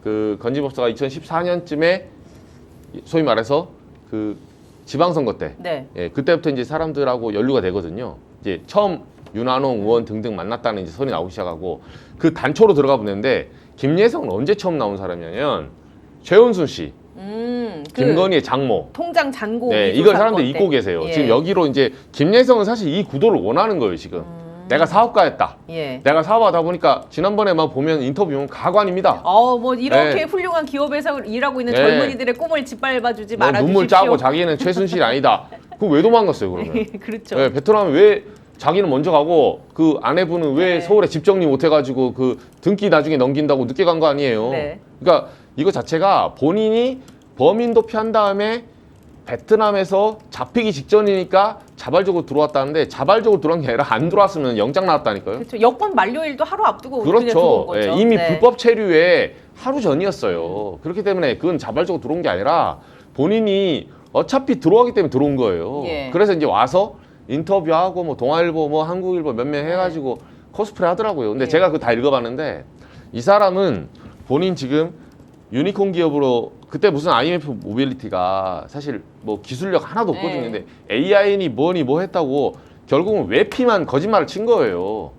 그 건진법사가 2014년쯤에 소위 말해서 그 지방선거 때 네. 그때부터 이제 사람들하고 연루가 되거든요. 이제 처음 윤한홍 의원 등등 만났다는 이제 선이 나오기 시작하고 그 단초로 들어가 보는데 김예성은 언제 처음 나온 사람이냐면 최은순 씨, 그 김건희의 장모. 통장 잔고. 네, 위조 이걸 사건 사람들이 때. 잊고 계세요. 예. 지금 여기로 이제 김예성은 사실 이 구도를 원하는 거예요, 지금. 내가 사업가였다. 예. 내가 사업하다 보니까 지난번에 막 보면 인터뷰 보면 가관입니다. 뭐 이렇게 네. 훌륭한 기업에서 일하고 있는 네. 젊은이들의 꿈을 짓밟아주지 뭐 말아주십시오. 눈물 짜고 자기는 최순실이 아니다. 그럼 왜 도망갔어요, 그러면? 그렇죠. 네, 베트남에 왜 자기는 먼저 가고 그 아내분은 왜 네. 서울에 집 정리 못 해가지고 그 등기 나중에 넘긴다고 늦게 간 거 아니에요. 네. 그러니까 이거 자체가 본인이 범인 도피한 다음에 베트남에서 잡히기 직전이니까 자발적으로 들어왔다는데 자발적으로 들어온 게 아니라 안 들어왔으면 영장 나왔다니까요. 그렇죠. 여권 만료일도 하루 앞두고 그냥 들어온 그렇죠. 거죠. 예, 이미 네. 불법 체류에 하루 전이었어요. 그렇기 때문에 그건 자발적으로 들어온 게 아니라 본인이 어차피 들어가기 때문에 들어온 거예요. 예. 그래서 이제 와서 인터뷰하고 뭐 동아일보 뭐 한국일보 몇 명 해가지고 코스프레 하더라고요. 근데 예. 제가 그거 다 읽어봤는데 이 사람은 본인 지금 유니콘 기업으로 그때 무슨 IMF 모빌리티가 사실 뭐 기술력 하나도 없거든요. 네. 근데 AIN이 뭐니 뭐 했다고 결국은 외피만 거짓말을 친 거예요.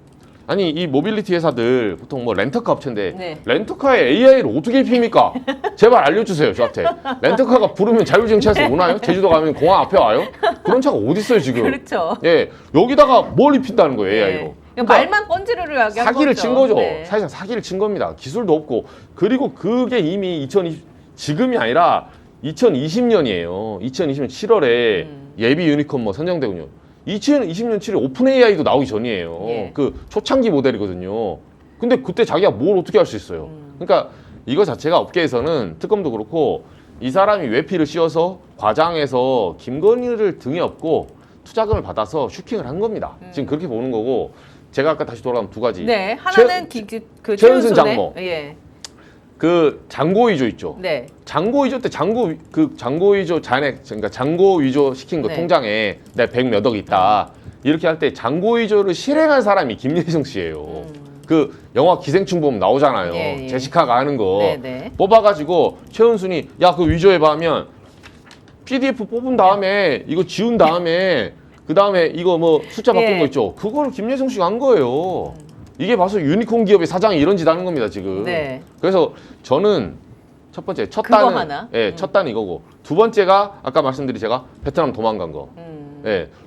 아니 이 모빌리티 회사들 보통 뭐 렌터카 업체인데 네. 렌터카에 AI를 어떻게 입힙니까? 제발 알려주세요 저한테. 렌터카가 부르면 자율주행차에서 오나요? 제주도 가면 공항 앞에 와요? 그런 차가 어디 있어요 지금? 그렇죠. 예 여기다가 뭘 입힌다는 거예요 AI로. 네. 그러니까 말만 번지르르 하게 한 사기를 거죠. 친 거죠. 네. 사실상 사기를 친 겁니다. 기술도 없고 그리고 그게 이미 지금이 아니라 2020년이에요. 2020년 7월에 예비 유니콘 뭐 선정되군요. 2020년 7월 오픈 AI도 나오기 전이에요. 예. 그 초창기 모델이거든요. 근데 그때 자기가 뭘 어떻게 할 수 있어요. 그러니까 이거 자체가 업계에서는 특검도 그렇고 이 사람이 외피를 씌워서 과장해서 김건희를 등에 업고 투자금을 받아서 슈킹을 한 겁니다. 지금 그렇게 보는 거고 제가 아까 다시 돌아가면 두 가지. 네, 하나는 그 최은순 최은순의- 장모. 예. 그 장고 위조 있죠. 네. 장고 위조 때 장고 위조 잔액 그러니까 장고 위조 시킨 거 네. 통장에 내가 100 몇 억 있다. 이렇게 할 때 장고 위조를 실행한 사람이 김예성 씨예요. 그 영화 기생충 보면 나오잖아요. 예, 예. 제시카가 하는 거 네, 네. 뽑아가지고 최은순이 야 그 위조해봐 하면 PDF 뽑은 다음에 이거 지운 다음에 그 다음에 이거 뭐 숫자 바꾼 예. 거 있죠. 그거를 김예성 씨가 한 거예요. 이게 봐서 유니콘 기업의 사장이 이런 짓 하는 겁니다 지금. 네. 그래서 저는 첫 번째 첫 그거 단은 하나? 첫 단은 이거고 두 번째가 아까 말씀드린 제가 베트남 도망간 거.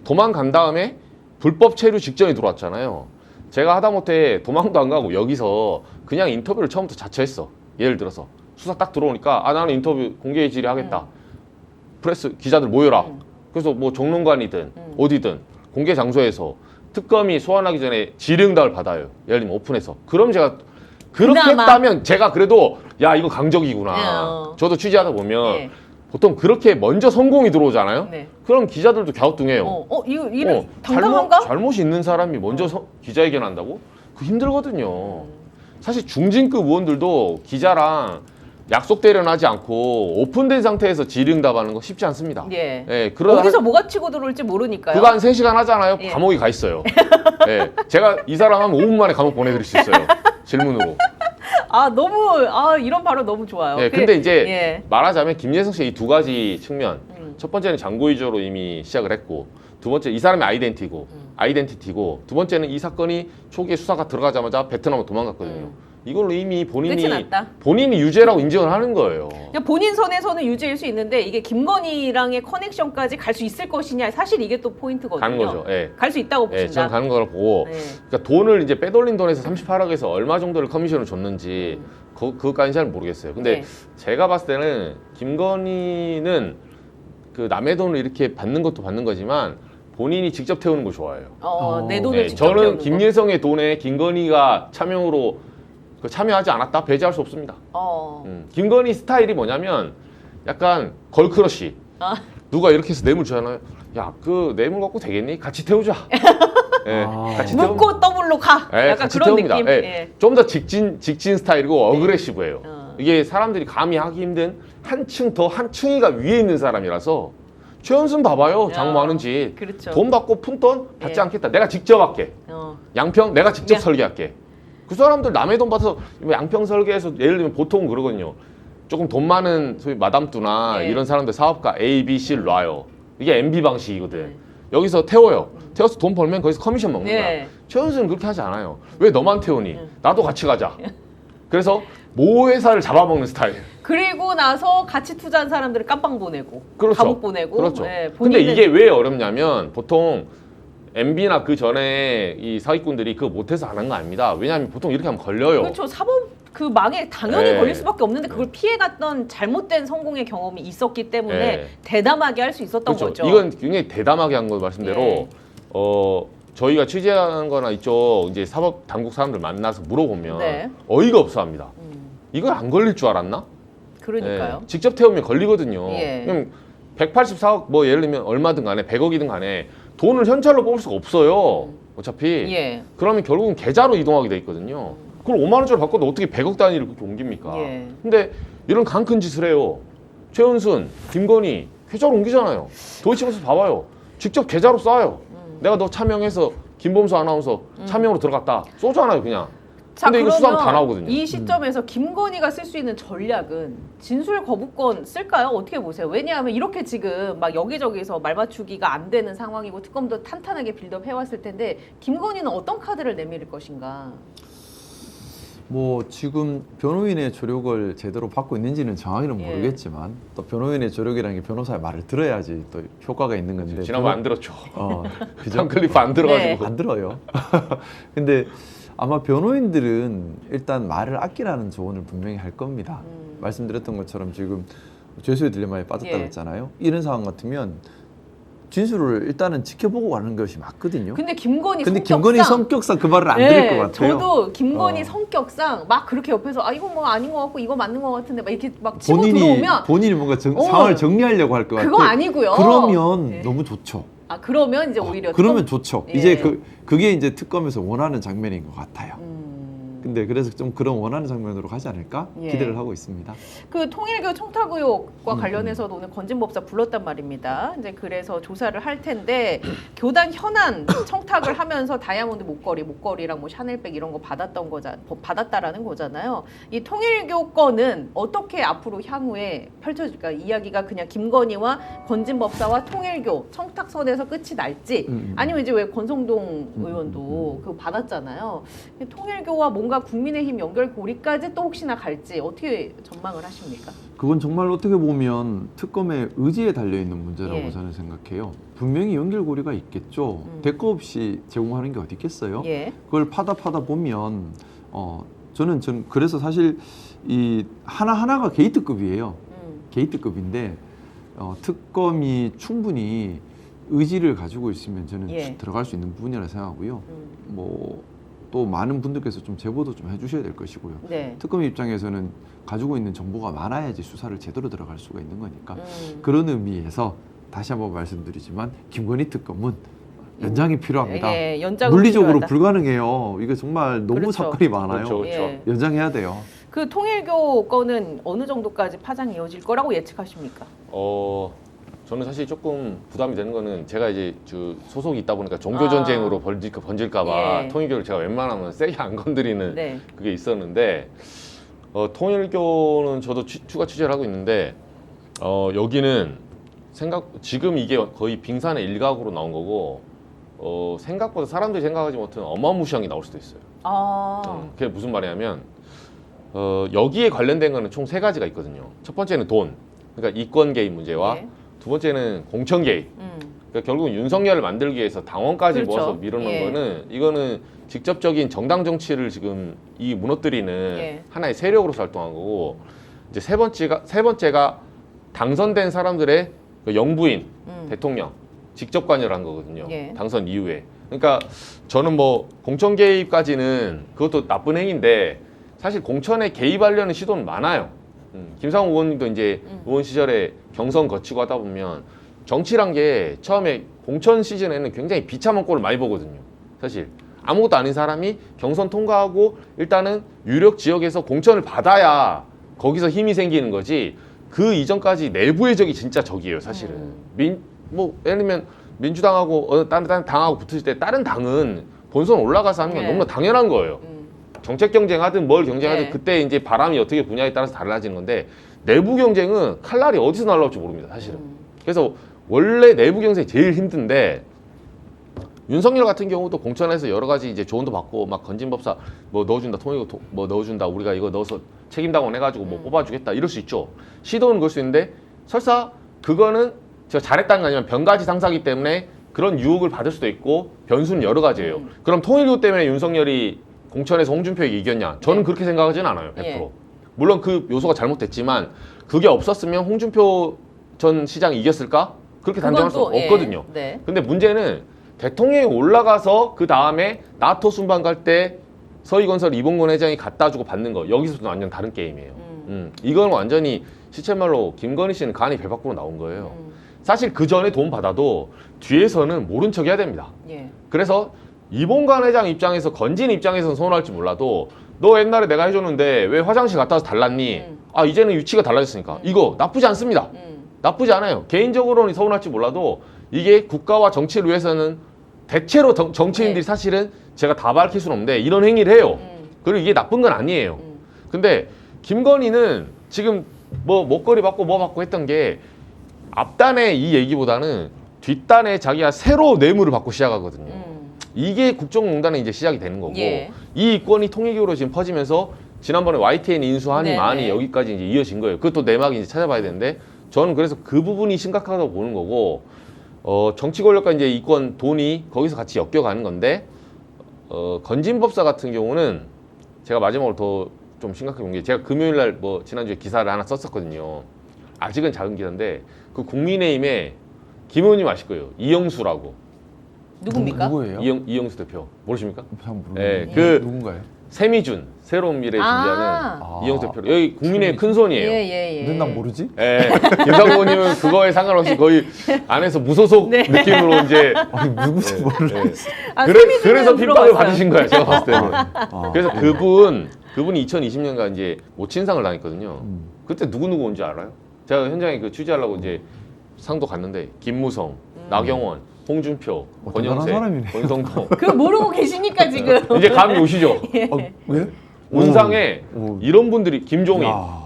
도망간 다음에 불법 체류 직전에 들어왔잖아요. 제가 하다못해 도망도 안 가고 여기서 그냥 인터뷰를 처음부터 자처했어. 예를 들어서 수사 딱 들어오니까 나는 인터뷰 공개 질의 하겠다. 프레스 기자들 모여라. 그래서 뭐 정론관이든 어디든 공개 장소에서 특검이 소환하기 전에 질의응답을 받아요. 예를 들면 오픈해서. 그럼 제가 그렇게 그나마. 했다면 제가 그래도 야 이거 강적이구나. 네. 저도 취재하다 보면 예. 보통 그렇게 먼저 성공이 들어오잖아요. 네. 그럼 기자들도 갸우뚱해요. 이거 당당한가? 잘못이 있는 사람이 먼저 기자회견한다고? 그 힘들거든요. 사실 중진급 의원들도 기자랑 약속대련 하지 않고 오픈된 상태에서 질의응답하는 거 쉽지 않습니다. 예. 예, 어디서 뭐가 치고 들어올지 모르니까요. 그거 한 3시간 하잖아요. 예. 감옥에 가 있어요. 예, 제가 이 사람 하면 5분 만에 감옥 보내드릴 수 있어요. 질문으로. 이런 발언 너무 좋아요. 예, 근데 이제 예. 말하자면 김예성 씨의 이 두 가지 측면. 첫 번째는 장고 위조로 이미 시작을 했고, 두 번째 이 사람의 아이덴티티고, 두 번째는 이 사건이 초기에 수사가 들어가자마자 베트남으로 도망갔거든요. 이걸로 이미 끝이 났다. 본인이 유죄라고 인정을 하는 거예요. 그냥 본인 선에서는 유죄일 수 있는데 이게 김건희랑의 커넥션까지 갈 수 있을 것이냐, 사실 이게 또 포인트거든요. 가는 거죠. 예. 갈 수 있다고 예, 보신다. 저는 가는 걸 보고, 네. 그러니까 돈을 이제 빼돌린 돈에서 38억에서 얼마 정도를 커미션을 줬는지 그것까지는 잘 모르겠어요. 근데 네. 제가 봤을 때는 김건희는 그 남의 돈을 이렇게 받는 것도 받는 거지만 본인이 직접 태우는 거 좋아해요. 내 돈을 네, 직접 저는 태우는 거. 김예성의 돈에 김건희가 참여로 참여하지 않았다? 배제할 수 없습니다. 김건희 스타일이 뭐냐면 약간 걸크러쉬. 누가 이렇게 해서 뇌물 주잖아요. 야, 그 뇌물 갖고 되겠니? 같이 태우자. 예, 같이 태우. 묻고 더블로 가. 예, 약간 같이 그런 태웁니다. 느낌. 예, 예. 좀 더 직진 스타일이고 어그레시브해요. 어. 이게 사람들이 감히 하기 힘든 한 층위가 위에 있는 사람이라서 최은순 봐봐요. 장 많은 집. 그렇죠. 돈 받고 푼 돈 받지 예. 않겠다. 내가 직접 할게. 양평 내가 직접 야. 설계할게. 그 사람들 남의 돈 받아서 양평 설계해서 예를 들면 보통 그러거든요. 조금 돈 많은 소위 마담뚜나 네. 이런 사람들 사업가 A, B, C를 놔요. 이게 MB 방식이거든. 여기서 태워요. 태워서 돈 벌면 거기서 커미션 먹는 거야. 네. 최은수는 그렇게 하지 않아요. 왜 너만 태우니? 나도 같이 가자. 그래서 모 회사를 잡아먹는 스타일. 그리고 나서 같이 투자한 사람들을 깜빵 보내고, 그렇죠. 감옥 보내고. 그렇죠. 예, 근데 본인은- 이게 왜 어렵냐면 보통 MB나 그 전에 이 사기꾼들이 그거 못해서 안 한 거 아닙니다. 왜냐하면 보통 이렇게 하면 걸려요. 그렇죠. 사법 그 망에 당연히 네. 걸릴 수밖에 없는데 그걸 피해갔던 잘못된 성공의 경험이 있었기 때문에 네. 대담하게 할 수 있었던 그렇죠. 거죠. 이건 굉장히 대담하게 한 거 말씀대로 예. 저희가 취재하는 거나 이쪽 이제 사법 당국 사람들 만나서 물어보면 네. 어이가 없어 합니다. 이걸 안 걸릴 줄 알았나? 그러니까요. 예, 직접 태우면 걸리거든요. 예. 그럼 184억 뭐 예를 들면 얼마든 간에 100억이든 간에 돈을 현찰로 뽑을 수가 없어요. 어차피. 예. 그러면 결국은 계좌로 이동하게 돼 있거든요. 그걸 5만 원짜리 바꿔도 어떻게 100억 단위를 그렇게 옮깁니까? 예. 근데 이런 강 큰 짓을 해요. 최은순, 김건희 계좌로 옮기잖아요. 도이치모스 봐봐요. 직접 계좌로 쏴요. 내가 너 차명해서 김범수 아나운서 차명으로 들어갔다. 쏘잖아요, 그냥. 자, 근데 이거 그러면 수사는 다 나오거든요. 이 시점에서 김건희가 쓸 수 있는 전략은 진술 거부권 쓸까요? 어떻게 보세요? 왜냐하면 이렇게 지금 막 여기저기서 말 맞추기가 안 되는 상황이고 특검도 탄탄하게 빌드업 해왔을 텐데 김건희는 어떤 카드를 내밀 것인가? 뭐 지금 변호인의 조력을 제대로 받고 있는지는 정확히는 예. 모르겠지만 또 변호인의 조력이라는 게 변호사의 말을 들어야지 또 효과가 있는 건데 지난번 안 들었죠. 그죠? 탐클리프 안 들어가지고. 네. 안 들어요. 근데 아마 변호인들은 일단 말을 아끼라는 조언을 분명히 할 겁니다. 말씀드렸던 것처럼 지금 죄수의 딜레마에 빠졌다고 예. 했잖아요. 이런 상황 같으면 진술을 일단은 지켜보고 가는 것이 맞거든요. 근데 김건희 근데 성격상 김건희 성격상 그 말을 안 네, 들을 것 같아요. 저도 김건희 어. 성격상 막 그렇게 옆에서 이거 뭐 아닌 것 같고 이거 맞는 것 같은데 막 이렇게 막 치고 들어오면 본인이 뭔가 상황을 정리하려고 할 것 같아요. 그거 아니고요. 그러면 네. 너무 좋죠. 그러면 이제 오히려 그러면 좀- 좋죠. 예. 이제 그게 이제 특검에서 원하는 장면인 것 같아요. 근데 그래서 좀 그런 원하는 장면으로 가지 않을까 예. 기대를 하고 있습니다. 그 통일교 청탁 의혹과 관련해서도 오늘 건진법사 불렀단 말입니다. 이제 그래서 조사를 할 텐데 교단 현안 청탁을 하면서 다이아몬드 목걸이랑 뭐 샤넬백 이런 거 받았다라는 거잖아요. 이 통일교 건은 어떻게 앞으로 향후에 펼쳐질까? 이야기가 그냥 김건희와 건진법사와 통일교 청탁선에서 끝이 날지 아니면 이제 왜 권성동 의원도 그거 받았잖아요. 통일교와 뭔가 국민의힘 연결고리까지 또 혹시나 갈지 어떻게 전망을 하십니까? 그건 정말 어떻게 보면 특검의 의지에 달려 있는 문제라고 예. 저는 생각해요. 분명히 연결고리가 있겠죠. 대가 없이 제공하는 게 어디 있겠어요? 예. 그걸 파다 보면 저는 그래서 사실 이 하나하나가 게이트급이에요. 게이트급인데 특검이 충분히 의지를 가지고 있으면 저는 예. 들어갈 수 있는 부분이라 생각하고요. 뭐 또 많은 분들께서 좀 제보도 좀 해주셔야 될 것이고요. 네. 특검 입장에서는 가지고 있는 정보가 많아야지 수사를 제대로 들어갈 수가 있는 거니까 음. 그런 의미에서 다시 한번 말씀드리지만 김건희 특검은 연장이 필요합니다. 예, 연장은 물리적으로 필요하다. 불가능해요. 이게 정말 너무 그렇죠. 사건이 많아요. 그렇죠. 예. 연장해야 돼요. 그 통일교 건은 어느 정도까지 파장이 이어질 거라고 예측하십니까? 저는 사실 조금 부담이 되는 거는 제가 이제 소속이 있다 보니까 종교 전쟁으로 번질까봐 예. 통일교를 제가 웬만하면 세게 안 건드리는 네. 그게 있었는데 통일교는 저도 추가 취재를 하고 있는데 여기는 지금 이게 거의 빙산의 일각으로 나온 거고 생각보다 사람들이 생각하지 못하는 어마무시한 게 나올 수도 있어요. 그게 무슨 말이냐면 여기에 관련된 거는 총 3가지가 있거든요. 첫 번째는 돈, 그러니까 이권 개입 문제와 예. 두 번째는 공천 개입. 그러니까 결국은 윤석열을 만들기 위해서 당원까지 그렇죠. 모아서 밀어넣은 예. 거는 이거는 직접적인 정당 정치를 지금 이 무너뜨리는 예. 하나의 세력으로서 활동한 거고 이제 세 번째가 당선된 사람들의 그 영부인 대통령 직접 관여를 한 거거든요. 예. 당선 이후에. 그러니까 저는 뭐 공천 개입까지는 그것도 나쁜 행위인데 사실 공천에 개입하려는 시도는 많아요. 김상훈 의원님도 이제 의원 시절에 경선 거치고 하다 보면 정치란 게 처음에 공천 시즌에는 굉장히 비참한 꼴을 많이 보거든요. 사실 아무것도 아닌 사람이 경선 통과하고 일단은 유력 지역에서 공천을 받아야 거기서 힘이 생기는 거지 그 이전까지 내부의 적이 진짜 적이에요. 사실은 뭐 예를 들면 민주당하고 다른 당하고 붙을 때 다른 당은 본선 올라가서 하는 건 네. 너무나 당연한 거예요. 정책 경쟁하든 뭘 경쟁하든 네. 그때 이제 바람이 어떻게 부냐에 따라서 달라지는 건데 내부 경쟁은 칼날이 어디서 날라올지 모릅니다. 사실은. 그래서 원래 내부 경쟁이 제일 힘든데 윤석열 같은 경우도 공천에서 여러 가지 이제 조언도 받고 막 건진법사 뭐 넣어준다 통일교 뭐 넣어준다 우리가 이거 넣어서 책임당원 해가지고 뭐 뽑아주겠다 이럴 수 있죠. 시도는 그럴 수 있는데 설사 그거는 제가 잘했다는 게 아니면 변가지 상사기 때문에 그런 유혹을 받을 수도 있고 변수는 여러 가지예요. 그럼 통일교 때문에 윤석열이 공천에서 홍준표에게 이겼냐? 저는 네. 그렇게 생각하지는 않아요. 100%. 예. 물론 그 요소가 잘못됐지만 그게 없었으면 홍준표 전 시장이 이겼을까? 그렇게 단정할 수 그건 또, 없거든요. 예. 네. 근데 문제는 대통령이 올라가서 그 다음에 나토 순방 갈 때 서희건설 이봉건 회장이 갖다 주고 받는 거 여기서부터 완전 다른 게임이에요. 이건 완전히 시쳇말로 김건희 씨는 간이 배 밖으로 나온 거예요. 사실 그 전에 돈 받아도 뒤에서는 모른 척 해야 됩니다. 예. 그래서 이봉관 회장 입장에서 건진 입장에서는 서운할지 몰라도 너 옛날에 내가 해줬는데 왜 화장실 갔다 와서 달랐니? 아 이제는 위치가 달라졌으니까 이거 나쁘지 않습니다. 나쁘지 않아요. 개인적으로는 서운할지 몰라도 이게 국가와 정치를 위해서는 대체로 정치인들이 네. 사실은 제가 다 밝힐 수는 없는데 이런 행위를 해요. 그리고 이게 나쁜 건 아니에요. 근데 김건희는 지금 뭐 목걸이 받고 뭐 받고 했던 게 앞단에 이 얘기보다는 뒷단에 자기가 새로 뇌물을 받고 시작하거든요. 이게 국정농단의 이제 시작이 되는 거고 예. 이 이권이 통일교로 지금 퍼지면서 지난번에 YTN 인수하니 네, 많이 네. 여기까지 이제 이어진 거예요. 그것도 내막이 이제 찾아봐야 되는데 저는 그래서 그 부분이 심각하다고 보는 거고 정치 권력과 이제 이권 돈이 거기서 같이 엮여가는 건데 건진법사 같은 경우는 제가 마지막으로 더 좀 심각하게 본 게 제가 금요일 날 뭐 지난주에 기사를 하나 썼었거든요. 아직은 작은 기사인데 그 국민의힘에 김 의원님 아실 거예요. 이영수라고. 누굽니까? 누구예요? 이영수 대표 모르십니까? 잘 예, 모르겠는데. 그 누군가요? 세미준 새로운 미래 준비하는 아. 이영수 대표 여기 국민의힘 큰 손이에요. 예. 근데 난 모르지? 예, 김상곤 의원님은 그거에 상관없이 거의 안에서 무소속 네. 느낌으로 이제 아니 누구지 모르. 아, 그래서 핍박을 들어봤어요. 받으신 거예요. 제가 봤을 때는. 아, 그래서 그분이 2020년간 이제 모친상을 당했거든요. 그때 누구 온지 알아요? 제가 현장에 그 취재하려고 이제 상도 갔는데 김무성, 나경원, 홍준표, 권영세, 사람이네. 권성동 그거 모르고 계시니까 지금. 이제 감이 오시죠? 아, 왜? 온상에 오. 이런 분들이 김종인, 야.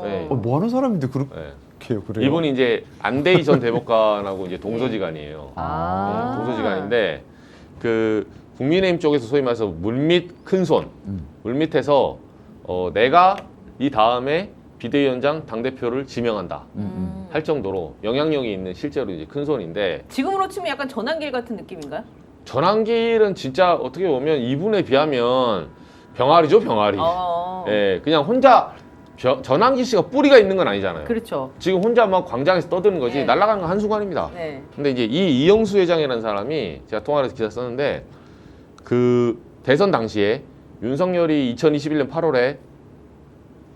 네. 뭐 하는 사람인데 그렇게 네. 그래요? 이분이 이제 안대희 전 대법관하고 이제 동서지간이에요. 아. 네, 동서지간인데 그 국민의힘 쪽에서 소위 말해서 물밑 큰손, 물밑에서 내가 이 다음에 비대위원장 당대표를 지명한다 할 정도로 영향력이 있는 실제로 이제 큰손인데 지금으로 치면 약간 전환길 같은 느낌인가요? 전환길은 진짜 어떻게 보면 이분에 비하면 병아리죠, 병아리. 예, 그냥 혼자 전환길 씨가 뿌리가 있는 건 아니잖아요. 그렇죠. 지금 혼자 막 광장에서 떠드는 거지 네. 날아가는 건 한순간입니다. 네. 근데 이제 이 이영수 회장이라는 사람이 제가 통화를 해서 기사 썼는데 그 대선 당시에 윤석열이 2021년 8월에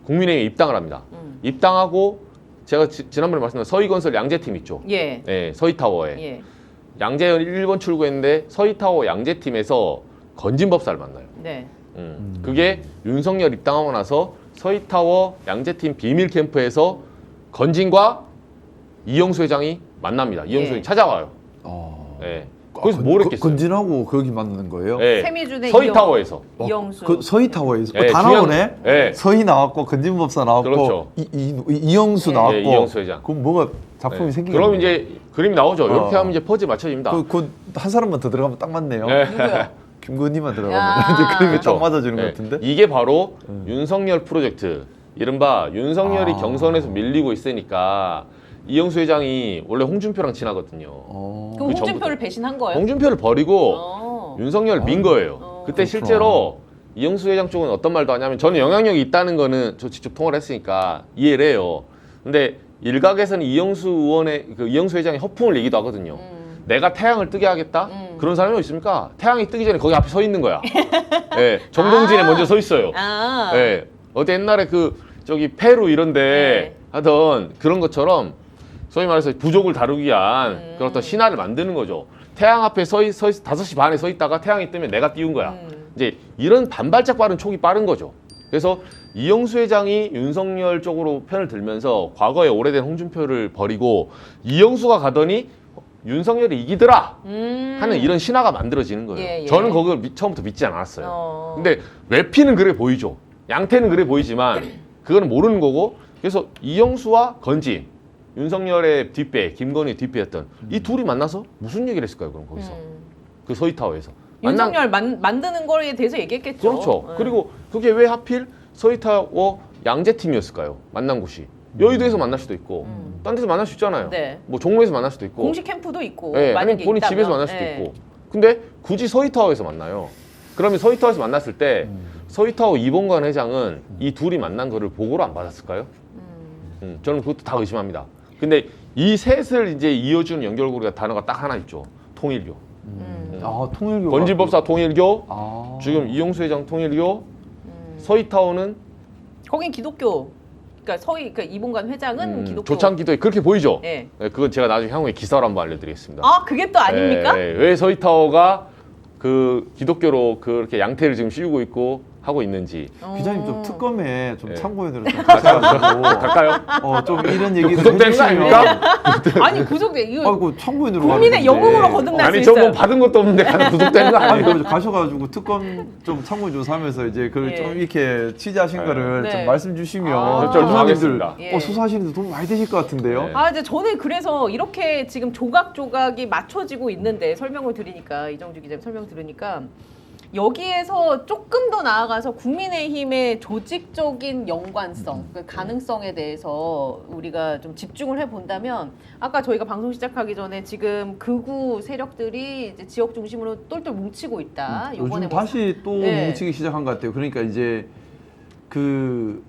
국민의힘에 입당을 합니다. 입당하고 제가 지난번에 말씀드린 서희건설 양재팀 있죠. 예. 네, 서희타워에. 예. 양재현 1번 출구했는데 서희타워 양재팀에서 건진법사를 만나요. 네. 그게 윤석열 입당하고 나서 서희타워 양재팀 비밀 캠프에서 건진과 이영수 회장이 만납니다. 이영수 예. 회장이 찾아와요. 예. 거기서 뭘 했겠어요? 건진하고 거기 만나는 거예요? 예. 세미준의 서희타워에서. 이영수. 그 서희타워에서 예, 다 중요한- 나오네. 예. 서희 나왔고 건진법사 나왔고 그렇죠. 이영수 예. 나왔고. 예, 이영수 회장. 그럼 뭐가 작품이 예. 생기게. 그럼 이제 그림이 나오죠. 이렇게 어. 하면 이제 퍼즐 맞춰집니다. 그한 사람만 더 들어가면 딱 맞네요. 예. 누구요? 김건희만 야. 들어가면 이제 그림이 그렇죠. 딱 맞아주는 예. 것 같은데. 이게 바로 윤석열 프로젝트. 이른바 윤석열이 아. 경선에서 밀리고 있으니까 이영수 회장이 원래 홍준표랑 친하거든요. 그럼 그 홍준표를 배신한 거예요? 홍준표를 버리고 어. 윤석열 민 거예요. 그때 그렇구나. 실제로 이영수 회장 쪽은 어떤 말도 하냐면 저는 영향력이 있다는 거는 저 직접 통화를 했으니까 이해를 해요. 근데 일각에서는 이영수 의원의 그 이영수 회장의 허풍을 얘기도 하거든요. 내가 태양을 뜨게 하겠다? 그런 사람이 있습니까? 태양이 뜨기 전에 거기 앞에 서 있는 거야. 예, 정동진에 먼저 서 있어요. 아. 예, 어제 옛날에 그 저기 페루 이런데 네. 하던 그런 것처럼 소위 말해서 부족을 다루기 위한 그런 어떤 신화를 만드는 거죠. 태양 앞에 5시 반에 서 있다가 태양이 뜨면 내가 띄운 거야. 이제 이런 반발짝 빠른 촉이 빠른 거죠. 그래서 이영수 회장이 윤석열 쪽으로 편을 들면서 과거에 오래된 홍준표를 버리고 이영수가 가더니 윤석열이 이기더라 하는 이런 신화가 만들어지는 거예요. 예, 예. 저는 그걸 처음부터 믿지 않았어요. 어. 근데 외피는 그래 보이죠. 양태는 그래 보이지만 그거는 모르는 거고 그래서 이영수와 건진 윤석열의 뒷배, 김건희 뒷배였던 이 둘이 만나서 무슨 얘기를 했을까요? 그럼 거기서 그 서희타워에서 윤석열 만드는 거에 대해서 얘기했겠죠. 그렇죠. 네. 그리고 그게 왜 하필 서희타워 양재팀이었을까요? 만난 곳이 여의도에서 만날 수도 있고 딴 데서 만날 수 있잖아요. 네. 뭐 종로에서 만날 수도 있고 공식 캠프도 있고 예, 만약에 아니면 본인 있다면. 집에서 만날 수도 예. 있고 근데 굳이 서희타워에서 만나요. 그러면 서희타워에서 만났을 때 서희타워 이봉관 회장은 이 둘이 만난 거를 보고를 안 받았을까요? 저는 그것도 다 의심합니다. 근데 이 셋을 이제 이어주는 연결고리가 단어가 딱 하나 있죠. 통일교. 아 통일교. 건진법사 통일교, 아. 지금 이영수 회장 통일교, 서희타워는 거긴 기독교. 그러니까 그러니까 이봉관 회장은 기독교. 조창기도에 그렇게 보이죠. 예. 네, 그건 제가 나중에 향후에 기사로 한번 알려드리겠습니다. 아 그게 또 아닙니까? 네, 왜 서희타워가 그 기독교로 그렇게 양태를 지금 씌우고 있고 하고 있는지. 기자님 좀 특검에 좀 예. 참고인으로 좀 가셔가지고 갈까요? 좀 이런 얘기를 구속되는 거 아닙니까? 아니 구속돼 이거 아이고 참고인으로 국민의 가는데. 영웅으로 거듭날 수 아니 있어요. 저뭐 받은 것도 없는데 가서 구속되는 거 아니 아니에요? 그래서 가셔가지고 특검 좀 참고인 조사하면서 이제 그걸 예. 좀 이렇게 취재하신 거를 네. 좀 말씀 주시면 아. 그렇죠, 좀 조사님들 하겠습니다. 예. 수사하시는데 도움 많이 되실 것 같은데요. 네. 아, 이제 저는 그래서 이렇게 지금 조각조각이 맞춰지고 있는데 설명을 드리니까 이정주 기자님 설명 들으니까 여기에서 조금 더 나아가서 국민의힘의 조직적인 연관성, 그 가능성에 대해서 우리가 좀 집중을 해본다면 아까 저희가 방송 시작하기 전에 지금 극우 세력들이 이제 지역 중심으로 똘똘 뭉치고 있다. 요즘 요번에 다시 또 네. 뭉치기 시작한 것 같아요. 그러니까 이제 그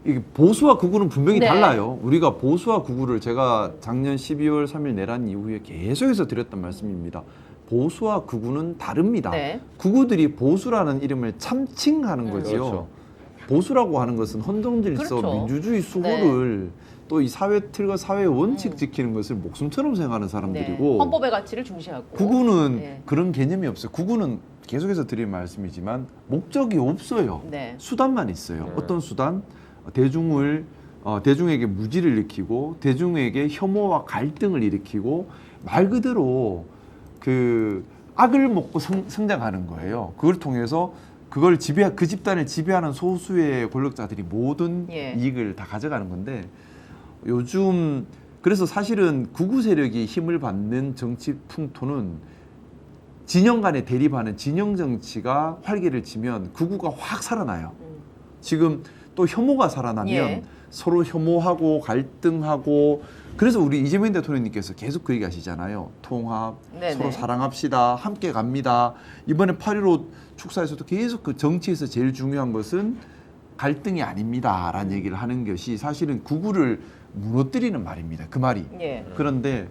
이게 보수와 극우는 분명히 네. 달라요. 우리가 보수와 극우를 제가 작년 12월 3일 내란 이후에 계속해서 드렸던 말씀입니다. 보수와 극우는 다릅니다. 네. 극우들이 보수라는 이름을 참칭하는 거지요. 그렇죠. 보수라고 하는 것은 헌정질서, 그렇죠. 민주주의 수호를 또 이 사회 틀과 사회 원칙 지키는 것을 목숨처럼 생각하는 네. 사람들이고 헌법의 가치를 중시하고 극우는 네. 그런 개념이 없어요. 극우는 계속해서 드린 말씀이지만 목적이 없어요. 네. 수단만 있어요. 네. 어떤 수단? 대중에게 무지를 일으키고 대중에게 혐오와 갈등을 일으키고 말 그대로 그 악을 먹고 성장하는 거예요. 그걸 통해서 그 집단을 지배하는 소수의 권력자들이 모든 예. 이익을 다 가져가는 건데 요즘 그래서 사실은 극우 세력이 힘을 받는 정치 풍토는 진영 간에 대립하는 진영 정치가 활기를 치면 극우가 확 살아나요. 지금 또 혐오가 살아나면 예. 서로 혐오하고 갈등하고 그래서 우리 이재명 대통령님께서 계속 그 얘기 하시잖아요. 통합, 네네. 서로 사랑합시다, 함께 갑니다. 이번에 8.15 축사에서도 계속 그 정치에서 제일 중요한 것은 갈등이 아닙니다라는 얘기를 하는 것이 사실은 극우를 무너뜨리는 말입니다. 그 말이. 예. 그런데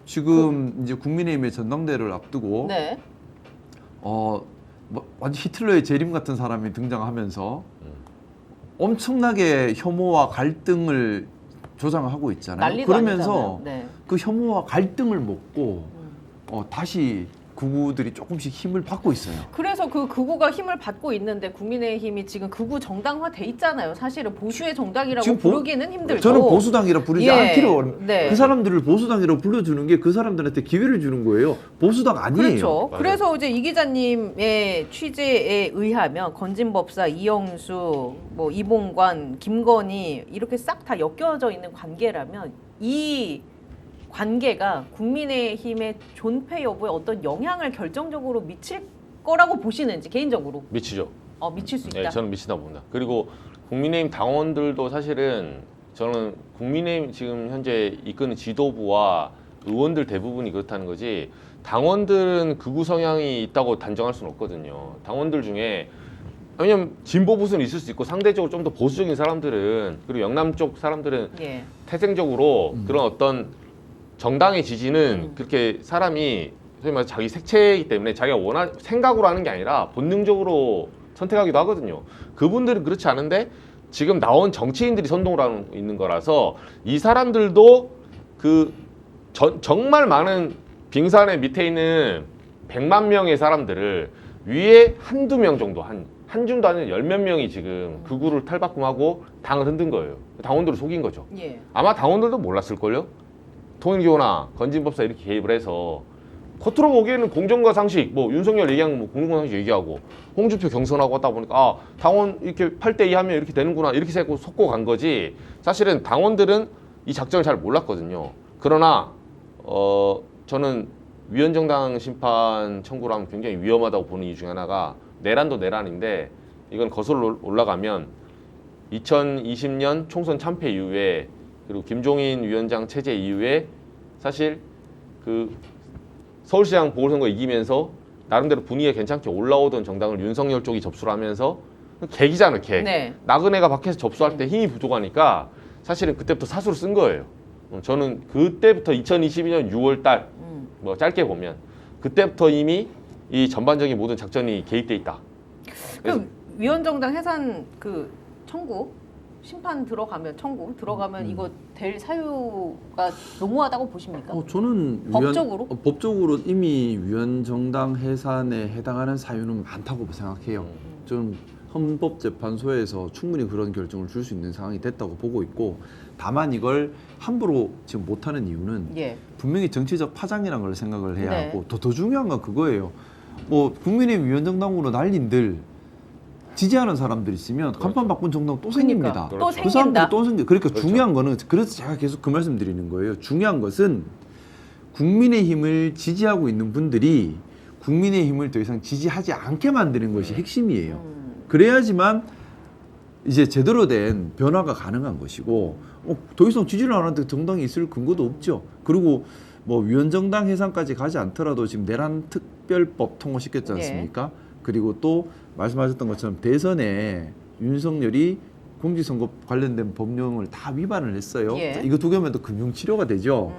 지금 이제 국민의힘의 전당대회를 앞두고 네. 완전 히틀러의 재림 같은 사람이 등장하면서 엄청나게 혐오와 갈등을 조장하고 있잖아요. 난리도 그러면서 아니잖아요. 네. 그 혐오와 갈등을 먹고 다시 극우들이 조금씩 힘을 받고 있어요. 그래서 그 극우가 힘을 받고 있는데 국민의힘이 지금 극우 정당화 돼 있잖아요. 사실은 보수의 정당이라고 지금 부르기는 힘들고. 저는 보수당이라 부르지 예. 않기로 네. 그 사람들을 보수당이라고 불러주는 게 그 사람들한테 기회를 주는 거예요. 보수당 아니에요. 그렇죠. 맞아요. 그래서 이제 이 기자님의 취재에 의하면 건진법사 이영수, 뭐 이봉관, 김건희 이렇게 싹 다 엮여져 있는 관계라면 이 관계가 국민의힘의 존폐 여부에 어떤 영향을 결정적으로 미칠 거라고 보시는지 개인적으로 미치죠. 미칠 수 있다. 네, 저는 미치다 봅니다. 그리고 국민의힘 당원들도 사실은 저는 국민의힘 지금 현재 이끄는 지도부와 의원들 대부분이 그렇다는 거지 당원들은 극우 성향이 있다고 단정할 수는 없거든요. 당원들 중에 왜냐면 진보 보수는 있을 수 있고 상대적으로 좀 더 보수적인 사람들은 그리고 영남 쪽 사람들은 예. 태생적으로 그런 어떤 정당의 지지는 그렇게 사람이 소위 말해서 자기 색채이기 때문에 자기가 생각으로 하는 게 아니라 본능적으로 선택하기도 하거든요. 그분들은 그렇지 않은데 지금 나온 정치인들이 선동을 하고 있는 거라서 이 사람들도 그 정말 많은 빙산의 밑에 있는 100만 명의 사람들을 위에 한두 명 정도 한 줌도 아니라 10몇 명이 지금 극우를 탈바꿈하고 당을 흔든 거예요. 당원들을 속인 거죠. 예. 아마 당원들도 몰랐을걸요? 통일교나 건진법사 이렇게 개입을 해서 겉으로 보기에는 공정과 상식, 뭐 윤석열 얘기한 뭐 공정과 상식 얘기하고 홍준표 경선하고 하다 보니까 당원 이렇게 8대2 하면 이렇게 되는구나 이렇게 생각하고 속고 간 거지 사실은 당원들은 이 작전을 잘 몰랐거든요. 그러나 저는 위헌정당 심판 청구를 하면 굉장히 위험하다고 보는 이유 중에 하나가 내란도 내란인데 이건 거슬러 올라가면 2020년 총선 참패 이후에 그리고 김종인 위원장 체제 이후에 사실 그 서울시장 보궐선거 이기면서 나름대로 분위기가 괜찮게 올라오던 정당을 윤석열 쪽이 접수를 하면서 객이잖아요, 객. 네. 나그네가 밖에서 접수할 때 힘이 부족하니까 사실은 그때부터 사수를 쓴 거예요. 저는 그때부터 2022년 6월 달, 뭐 짧게 보면 그때부터 이미 이 전반적인 모든 작전이 개입돼 있다. 그럼 위헌정당 해산 그 청구 심판 들어가면 이거 될 사유가 너무하다고 보십니까? 저는 법적으로? 법적으로 이미 위헌정당 해산에 해당하는 사유는 많다고 생각해요. 저는 헌법재판소에서 충분히 그런 결정을 줄 수 있는 상황이 됐다고 보고 있고 다만 이걸 함부로 지금 못하는 이유는 예. 분명히 정치적 파장이라는 걸 생각을 해야 네. 하고 더 중요한 건 그거예요. 뭐 국민의힘 위헌정당으로 날린들 지지하는 사람들 있으면 간판 바꾼 정당 또 생깁니다. 또 그렇죠. 그 사람들이 생긴다. 또 생겨. 그러니까 그렇죠. 중요한 거는 그래서 제가 계속 그 말씀 드리는 거예요. 중요한 것은 국민의힘을 지지하고 있는 분들이 국민의힘을 더 이상 지지하지 않게 만드는 것이 핵심이에요. 그래야지만 이제 제대로 된 변화가 가능한 것이고 더 이상 지지를 안 하는데 정당이 있을 근거도 없죠. 그리고 뭐 위헌정당 해산까지 가지 않더라도 지금 내란 특별법 통과시켰지 않습니까? 그리고 또 말씀하셨던 것처럼 대선에 윤석열이 공직선거 관련된 법령을 다 위반을 했어요. 예. 자, 이거 두 개면 또 금융치료가 되죠.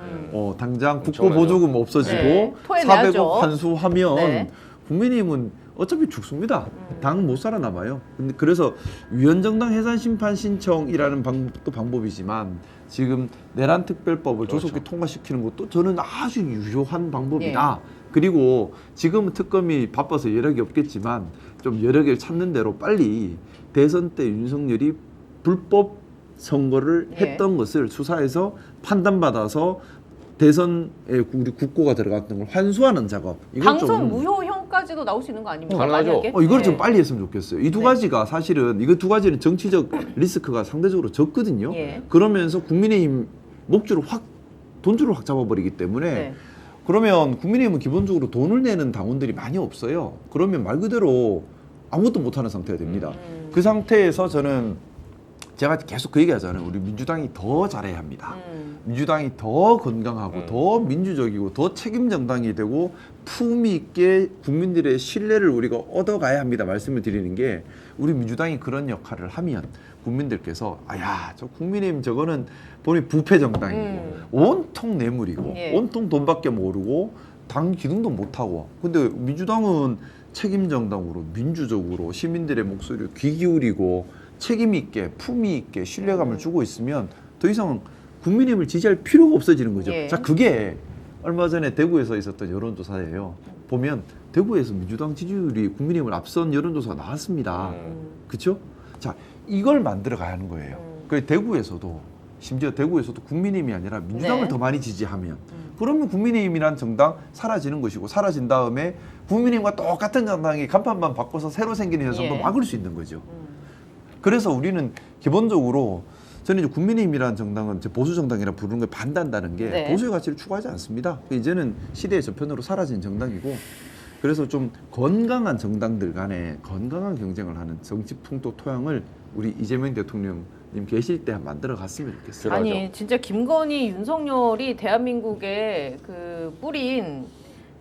당장 엄청나죠. 국고보조금 없어지고 네. 토해내야죠. 400억 환수하면 네. 국민의힘은 어차피 죽습니다. 당 못 살아남아요. 근데 그래서 위헌정당 해산 심판 신청이라는 방법도 방법이지만 지금 내란 특별법을 그렇죠. 조속히 통과시키는 것도 저는 아주 유효한 방법이다. 그리고 지금은 특검이 바빠서 여력이 없겠지만 좀 여력을 찾는 대로 빨리 대선 때 윤석열이 불법 선거를 했던 것을 수사해서 판단받아서 대선에 우리 국고가 들어갔던 걸 환수하는 작업. 이걸 당선 좀 무효형까지도 나올 수 있는 거 아닙니까? 가능하죠. 만약에? 이걸 네. 좀 빨리 했으면 좋겠어요. 이 두 네. 가지가 사실은 이거 두 가지는 정치적 리스크가 상대적으로 적거든요. 예. 그러면서 국민의힘 목줄을 돈줄을 확 잡아버리기 때문에 네. 그러면 국민의힘은 기본적으로 돈을 내는 당원들이 많이 없어요. 그러면 말 그대로 아무것도 못하는 상태가 됩니다. 그 상태에서 저는 제가 계속 그 얘기하잖아요. 우리 민주당이 더 잘해야 합니다. 민주당이 더 건강하고 더 민주적이고 더 책임 정당이 되고 품위 있게 국민들의 신뢰를 우리가 얻어가야 합니다. 말씀을 드리는 게 우리 민주당이 그런 역할을 하면 국민들께서 저 국민의힘 저거는 본인 부패 정당이고 온통 뇌물이고 예. 온통 돈밖에 모르고 당 기능도 못하고 근데 민주당은 책임 정당으로 민주적으로 시민들의 목소리를 귀 기울이고 책임 있게 품위 있게 신뢰감을 주고 있으면 더 이상 국민의힘을 지지할 필요가 없어지는 거죠. 예. 자, 그게 얼마 전에 대구에서 있었던 여론조사예요. 보면 대구에서 민주당 지지율이 국민의힘을 앞선 여론조사가 나왔습니다. 그렇죠? 자, 이걸 만들어 가야 하는 거예요. 그 대구에서도 심지어 대구에서도 국민의힘이 아니라 민주당을 네. 더 많이 지지하면 그러면 국민의힘이란 정당 사라지는 것이고 사라진 다음에 국민의힘과 똑같은 정당이 간판만 바꿔서 새로 생기는 현상도 예. 막을 수 있는 거죠. 그래서 우리는 기본적으로 저는 이제 국민의힘이라는 정당은 이제 보수 정당이라 부르는 걸 반대한다는 게 네. 보수의 가치를 추구하지 않습니다. 이제는 시대의 저편으로 사라진 정당이고 그래서 좀 건강한 정당들 간에 건강한 경쟁을 하는 정치 풍토 토양을 우리 이재명 대통령님 계실 때 만들어 갔으면 좋겠어요. 그러죠. 아니 진짜 김건희, 윤석열이 대한민국에 그 뿌린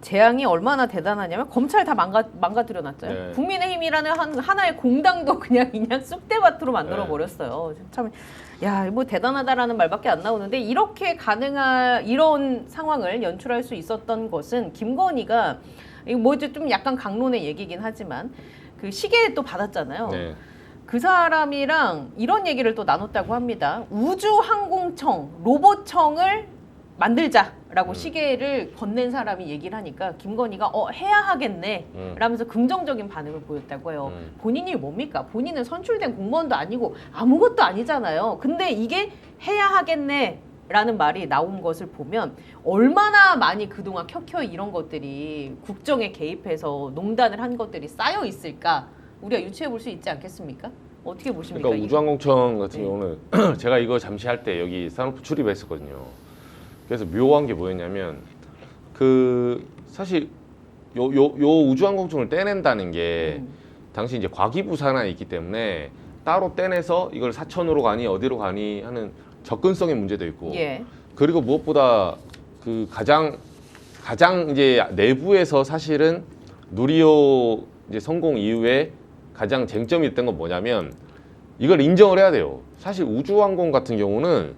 재앙이 얼마나 대단하냐면 검찰 다 망가뜨려 놨잖아요. 네. 국민의힘이라는 하나의 공당도 그냥 쑥대밭으로 만들어 네. 버렸어요. 참, 야, 뭐 대단하다라는 말밖에 안 나오는데 이렇게 가능한 이런 상황을 연출할 수 있었던 것은 김건희가 이거 뭐 좀 약간 강론의 얘기긴 하지만 그 시계 또 받았잖아요. 네. 그 사람이랑 이런 얘기를 또 나눴다고 합니다. 우주항공청, 로봇청을 만들자라고 시계를 건넨 사람이 얘기를 하니까 김건희가 해야 하겠네 라면서 긍정적인 반응을 보였다고 해요. 본인이 뭡니까? 본인은 선출된 공무원도 아니고 아무것도 아니잖아요. 근데 이게 해야 하겠네 라는 말이 나온 것을 보면 얼마나 많이 그동안 켜켜이 이런 것들이 국정에 개입해서 농단을 한 것들이 쌓여 있을까 우리가 유추해 볼 수 있지 않겠습니까? 어떻게 보십니까? 그러니까 우주항공청 같은 네. 경우는 제가 이거 잠시 할 때 여기 산업부 출입했었거든요. 그래서 묘한 게 뭐였냐면 그 사실 요 우주항공청을 떼낸다는 게 당시 이제 과기부 산하에 있기 때문에 따로 떼내서 이걸 사천으로 가니 어디로 가니 하는 접근성의 문제도 있고 예. 그리고 무엇보다 그 가장 이제 내부에서 사실은 누리호 이제 성공 이후에 가장 쟁점이 있던 건 뭐냐면 이걸 인정을 해야 돼요. 사실 우주항공 같은 경우는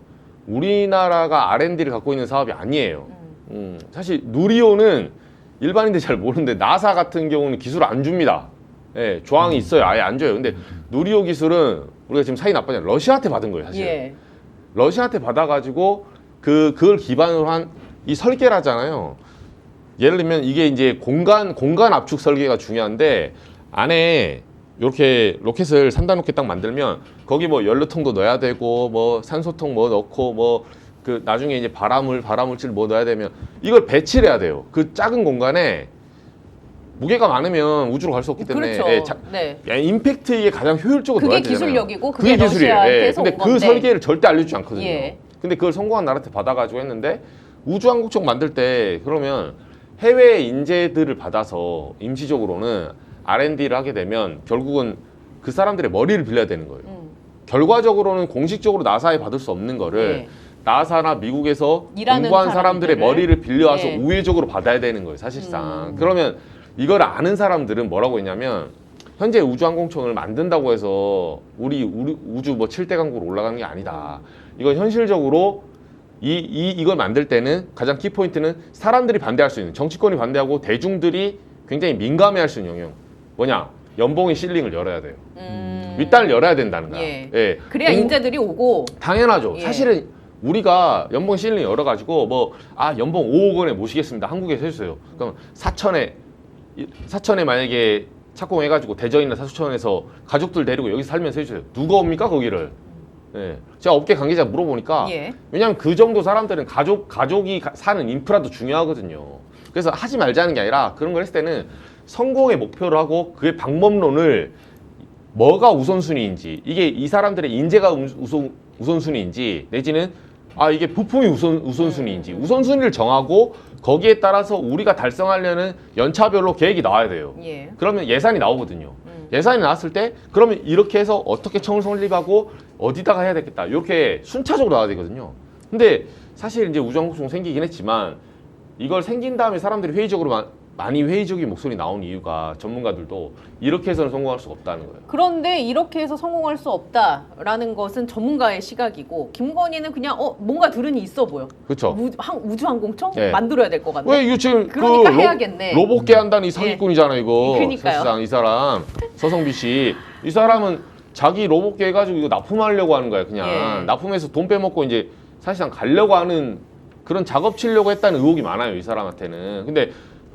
우리나라가 R&D를 갖고 있는 사업이 아니에요. 사실 누리호는 일반인들 잘 모르는데 나사 같은 경우는 기술을 안 줍니다. 예, 조항이 있어요. 아예 안 줘요. 근데 누리호 기술은 우리가 지금 사이 나빠지냐 러시아한테 받은 거예요, 사실. 예. 러시아한테 받아가지고 그걸 기반으로 한 이 설계라잖아요. 예를 들면 이게 이제 공간 압축 설계가 중요한데 안에 이렇게 로켓을 3단 로켓 딱 만들면 거기 뭐 연료통도 넣어야 되고 뭐 산소통 뭐 넣고 뭐 그 나중에 이제 발화물질 뭐 넣어야 되면 이걸 배치를 해야 돼요. 그 작은 공간에 무게가 많으면 우주로 갈 수 없기 때문에 그렇죠. 네. 임팩트 이게 가장 효율적으로 그게 넣어야 되잖아요. 기술력이고 그게 기술이에요. 러시아에서 근데 온 그 건데. 설계를 절대 알려주지 않거든요. 예. 근데 그걸 성공한 나라한테 받아가지고 했는데 우주항공청 만들 때 그러면 해외 인재들을 받아서 임시적으로는 R&D를 하게 되면 결국은 그 사람들의 머리를 빌려야 되는 거예요. 결과적으로는 공식적으로 나사에 받을 수 없는 거를 예. 나사나 미국에서 일하는 공부한 사람들의 사람들을. 머리를 빌려와서 예. 우회적으로 받아야 되는 거예요, 사실상. 그러면 이걸 아는 사람들은 뭐라고 했냐면 현재 우주항공청을 만든다고 해서 우리 우주 뭐 7대 강국으로 올라가는 게 아니다. 이건 현실적으로 이걸 만들 때는 가장 키포인트는 사람들이 반대할 수 있는 정치권이 반대하고 대중들이 굉장히 민감해할 수 있는 영역 뭐냐 연봉의 실링을 열어야 돼요. 윗단을 열어야 된다는 거야. 예. 예. 그래야 인재들이 오고 당연하죠. 예. 사실은 우리가 연봉 실링 열어가지고 연봉 5억 원에 모시겠습니다. 한국에서 해주세요. 그럼 사천에 만약에 착공해가지고 대전이나 사천에서 가족들 데리고 여기서 살면서 해주세요. 누가 옵니까 거기를? 예. 제가 업계 관계자 물어보니까 예. 왜냐하면 그 정도 사람들은 가족이 사는 인프라도 중요하거든요. 그래서 하지 말자는 게 아니라 그런 걸 했을 때는 성공의 목표를 하고 그의 방법론을 뭐가 우선순위인지 이게 이 사람들의 인재가 우선순위인지 내지는 이게 부품이 우선순위인지 우선순위를 정하고 거기에 따라서 우리가 달성하려는 연차별로 계획이 나와야 돼요. 예. 그러면 예산이 나오거든요. 예산이 나왔을 때 그러면 이렇게 해서 어떻게 청을 성립하고 어디다가 해야 되겠다 이렇게 순차적으로 나와야 되거든요. 근데 사실 이제 우주항공청 생기긴 했지만 이걸 생긴 다음에 사람들이 많이 회의적인 목소리 나온 이유가 전문가들도 이렇게 해서는 성공할 수가 없다는 거예요. 그런데 이렇게 해서 성공할 수 없다라는 것은 전문가의 시각이고 김건희는 그냥 뭔가 들으니 있어 보여. 그렇죠. 우주항공청 예. 만들어야 될 것 같네. 왜 이거 지금 그러니까 해야겠네. 로봇계 한다는 이 사기꾼이잖아 이거. 그러니까요. 사실상 이 사람 서성비 씨 이 사람은 자기 로봇계 해가지고 이거 납품하려고 하는 거야 그냥. 예. 납품해서 돈 빼먹고 이제 사실상 가려고 하는 그런 작업 치려고 했다는 의혹이 많아요, 이 사람한테는. 근데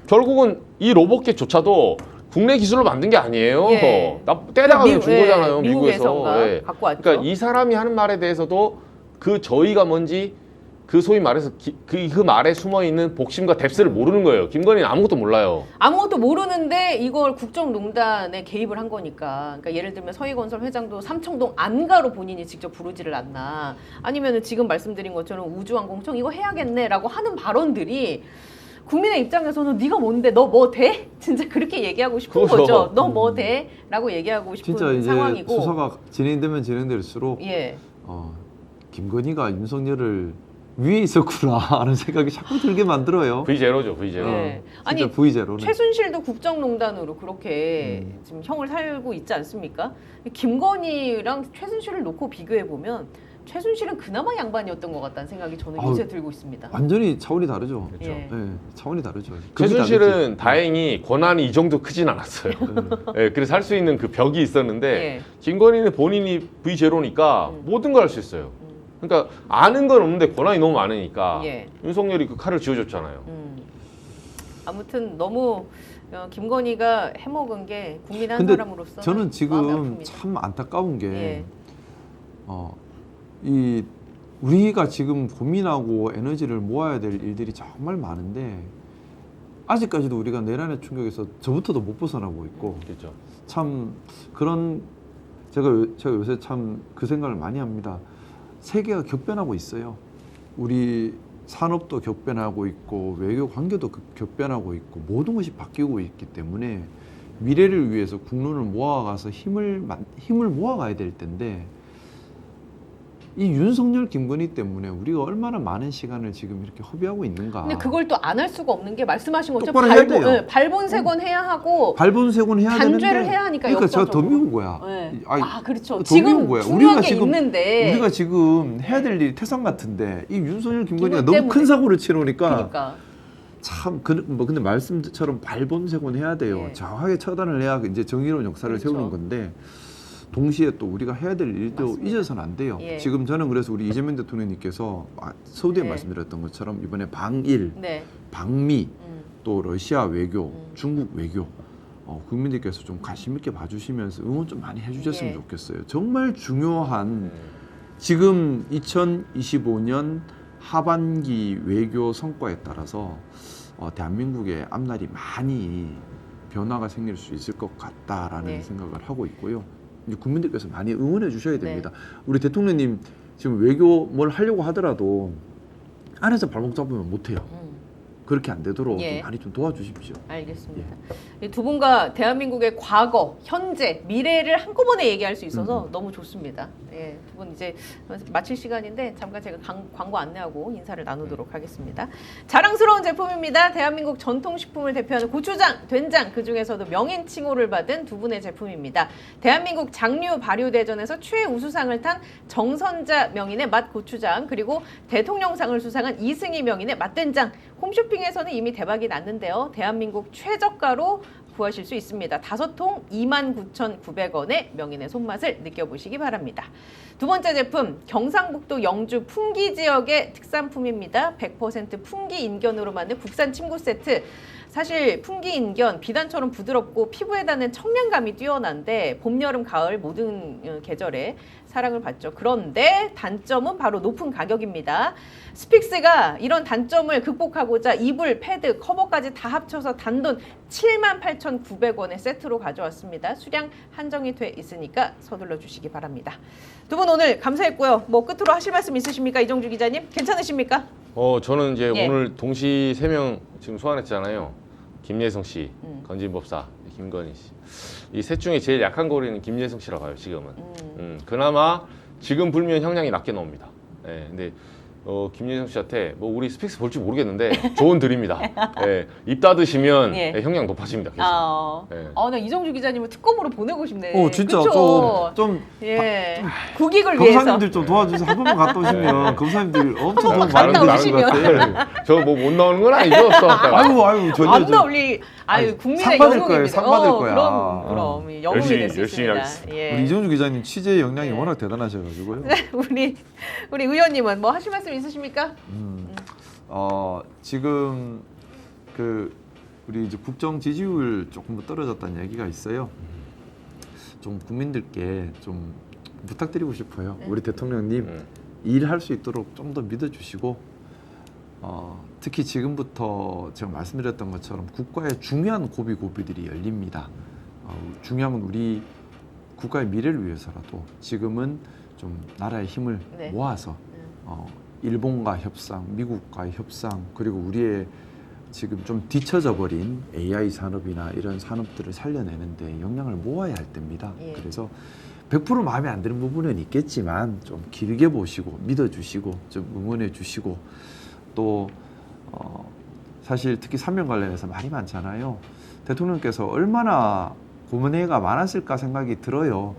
결국은 이 로봇개조차도 국내 기술로 만든 게 아니에요. 예. 떼다가 준 거잖아요, 미국에선가 미국에서. 갖고 왔죠. 그러니까 이 사람이 하는 말에 대해서도 그 저희가 뭔지 그 소위 말해서 그 말에 숨어 있는 복심과 뎁스를 모르는 거예요. 김건희는 아무것도 몰라요. 아무것도 모르는데 이걸 국정농단에 개입을 한 거니까. 그러니까 예를 들면 서희건설 회장도 삼청동 안가로 본인이 직접 부르지를 않나. 아니면 지금 말씀드린 것처럼 우주항공청 이거 해야겠네라고 하는 발언들이 국민의 입장에서는 네가 뭔데 너 뭐 돼? 진짜 그렇게 얘기하고 싶은 그렇죠. 거죠. 너 뭐 돼? 라고 얘기하고 싶은 진짜 이제 상황이고. 수사가 진행되면 진행될수록 예. 김건희가 윤석열을 위에 있었구나 하는 생각이 자꾸 들게 만들어요. V0죠, V0. 예. 진짜 아니 V제로는. 최순실도 국정농단으로 그렇게 지금 형을 살고 있지 않습니까? 김건희랑 최순실을 놓고 비교해 보면 최순실은 그나마 양반이었던 것 같다는 생각이 저는 요새 들고 있습니다. 완전히 차원이 다르죠. 그렇죠. 예. 네, 차원이 다르죠. 급이 최순실은 다르지. 다행히 권한이 이 정도 크진 않았어요. 예, 그래서 할 수 있는 그 벽이 있었는데 예. 김건희는 본인이 V0니까 모든 걸 할 수 있어요. 그러니까 아는 건 없는데 권한이 너무 많으니까 예. 윤석열이 그 칼을 쥐어줬잖아요. 아무튼 너무 김건희가 해먹은 게 국민 한 근데 사람으로서 저는 지금 참 안타까운 게 예. 이 우리가 지금 고민하고 에너지를 모아야 될 일들이 정말 많은데 아직까지도 우리가 내란의 충격에서 저부터도 못 벗어나고 있고 그렇죠. 참 그런 제가 요새 참 그 생각을 많이 합니다. 세계가 격변하고 있어요. 우리 산업도 격변하고 있고 외교 관계도 격변하고 있고 모든 것이 바뀌고 있기 때문에 미래를 위해서 국론을 모아가서 힘을 모아가야 될 텐데 이 윤석열, 김건희 때문에 우리가 얼마나 많은 시간을 지금 이렇게 허비하고 있는가. 근데 그걸 또 안 할 수가 없는 게 말씀하신 것처럼 똑바로 해야 돼요. 발본색원 해야 하고 발본색원 해야 되는데 단죄를 해야 하니까 그러니까 제가 더 역사적으로. 미운 거야. 네. 아니, 그렇죠. 더 지금 미운 거야. 중요한 게 있는데 우리가 지금 해야 될 일이 태산 같은데 이 윤석열, 김건희가 이것 너무 때문에. 큰 사고를 치러니까 그러니까 참 근데 말씀처럼 발본색원 해야 돼요. 예. 정확하게 처단을 해야 이제 정의로운 역사를 그렇죠. 세우는 건데 동시에 또 우리가 해야 될 일도 맞습니다. 잊어서는 안 돼요. 예. 지금 저는 그래서 우리 이재명 대통령님께서 서두에 네. 말씀드렸던 것처럼 이번에 방일, 네. 방미, 음. 또 러시아 외교, 중국 외교 국민들께서 좀 관심 있게 봐주시면서 응원 좀 많이 해주셨으면 예. 좋겠어요. 정말 중요한 지금 2025년 하반기 외교 성과에 따라서 대한민국의 앞날이 많이 변화가 생길 수 있을 것 같다라는 네. 생각을 하고 있고요. 이제 국민들께서 많이 응원해 주셔야 네. 됩니다. 우리 대통령님 지금 외교 뭘 하려고 하더라도 안에서 발목 잡으면 못해요. 그렇게 안 되도록 예. 좀 많이 좀 도와주십시오. 알겠습니다. 이 두 분과 대한민국의 과거, 현재, 미래를 한꺼번에 얘기할 수 있어서 너무 좋습니다. 예, 두 분 이제 마칠 시간인데 잠깐 제가 광고 안내하고 인사를 나누도록 하겠습니다. 자랑스러운 제품입니다. 대한민국 전통식품을 대표하는 고추장, 된장, 그중에서도 명인 칭호를 받은 두 분의 제품입니다. 대한민국 장류 발효대전에서 최우수상을 탄 정선자 명인의 맛 고추장, 그리고 대통령상을 수상한 이승희 명인의 맛된장. 홈쇼핑에서는 이미 대박이 났는데요. 대한민국 최저가로 구하실 수 있습니다. 5통 29,900원의 명인의 손맛을 느껴보시기 바랍니다. 두 번째 제품, 경상북도 영주 풍기 지역의 특산품입니다. 100% 풍기 인견으로 만든 국산 침구 세트. 사실 풍기 인견, 비단처럼 부드럽고 피부에 닿는 청량감이 뛰어난데 봄, 여름, 가을 모든 계절에 사랑을 받죠. 그런데 단점은 바로 높은 가격입니다. 스픽스가 이런 단점을 극복하고자 이불, 패드, 커버까지 다 합쳐서 단돈 78,900원의 세트로 가져왔습니다. 수량 한정이 돼 있으니까 서둘러 주시기 바랍니다. 두 분 오늘 감사했고요. 뭐 끝으로 하실 말씀 있으십니까? 이정주 기자님 괜찮으십니까? 저는 이제 예. 오늘 동시 3명 지금 소환했잖아요. 김예성 씨, 건진법사, 김건희 씨. 이 셋 중에 제일 약한 거리는 김예성 씨라고 봐요, 지금은. 그나마 지금 불면 형량이 낮게 나옵니다. 예, 근데 김예성 씨한테 뭐 우리 스픽스 볼지 모르겠는데 조언 드립니다. 예, 입 닫으시면 예. 형량 높아집니다. 계속. 예. 나 이정주 기자님을 특검으로 보내고 싶네. 진짜 그쵸? 좀 예. 국익을 위해서. 검사님들 좀 도와주세요. 한 번만 갔다 오시면 검사님들 엄청 한번 도움 많이 갔다 주실 것 오시면. 같아요. 저 뭐 못 나오는 건 아니죠? 수학다가. 아유 전혀 안 좀- 나올리. 국민의 상 받을 영웅입니다. 거예요, 상 받을 거야. 그럼 영웅이 열심히, 될 수 열심히 있습니다. 하겠습니다. 예. 우리 이정주 기자님 취재 역량이 예. 워낙 대단하셔가지고요. 우리 의원님은 뭐 하실 말씀 말씀 있으십니까? 지금 그 우리 이제 국정 지지율 조금 떨어졌다는 얘기가 있어요. 좀 국민들께 좀 부탁드리고 싶어요. 네. 우리 대통령님 일할 수 있도록 좀 더 믿어주시고 특히 지금부터 제가 말씀드렸던 것처럼 국가의 중요한 고비들이 열립니다. 중요한 건 우리 국가의 미래를 위해서라도 지금은 좀 나라의 힘을 네. 모아서 일본과 협상, 미국과의 협상, 그리고 우리의 지금 좀 뒤처져 버린 AI 산업이나 이런 산업들을 살려내는데 역량을 모아야 할 때입니다. 예. 그래서 100% 마음에 안 드는 부분은 있겠지만 좀 길게 보시고 믿어주시고 좀 응원해 주시고 또 사실 특히 사면 관련해서 말이 많잖아요. 대통령께서 얼마나 고민회가 많았을까 생각이 들어요.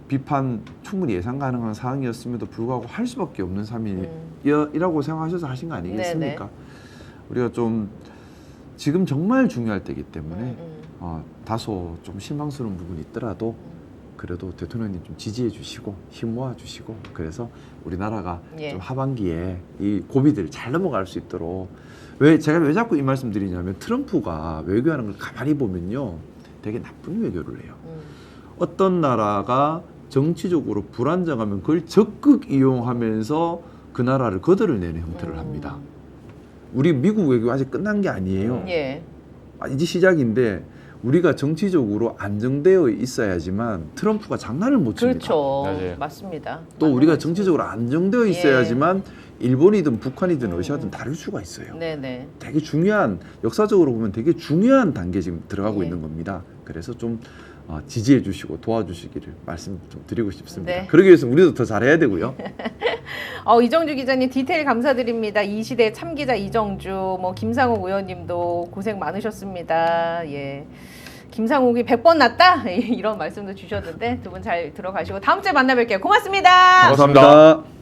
비판 충분히 예상 가능한 사항이었음에도 불구하고 할 수밖에 없는 삶이라고 생각하셔서 하신 거 아니겠습니까? 네네. 우리가 좀 지금 정말 중요할 때이기 때문에 다소 좀 실망스러운 부분이 있더라도 그래도 대통령님 좀 지지해 주시고 힘 모아 주시고 그래서 우리나라가 예. 좀 하반기에 이 고비들 잘 넘어갈 수 있도록 왜 제가 왜 자꾸 이 말씀 드리냐면 트럼프가 외교하는 걸 가만히 보면요 되게 나쁜 외교를 해요. 어떤 나라가 정치적으로 불안정하면 그걸 적극 이용하면서 그 나라를 거들어내는 형태를 합니다. 우리 미국 외교 아직 끝난 게 아니에요. 예. 이제 시작인데 우리가 정치적으로 안정되어 있어야지만 트럼프가 장난을 못 칩니다. 그렇죠. 맞아요. 맞습니다. 또 맞는 우리가 말씀이십니다. 정치적으로 안정되어 있어야지만 일본이든 북한이든 러시아든 다를 수가 있어요. 네네. 되게 중요한 역사적으로 보면 되게 중요한 단계 지금 들어가고 예. 있는 겁니다. 그래서 좀 지지해 주시고 도와주시기를 말씀 좀 드리고 싶습니다. 네. 그러기 위해서 우리도 더 잘해야 되고요. 이정주 기자님 디테일 감사드립니다. 이 시대 참기자 이정주, 뭐 김상욱 의원님도 고생 많으셨습니다. 예. 김상욱이 100번 낫다 이런 말씀도 주셨는데 두 분 잘 들어가시고 다음 주에 만나뵐게요. 고맙습니다. 감사합니다.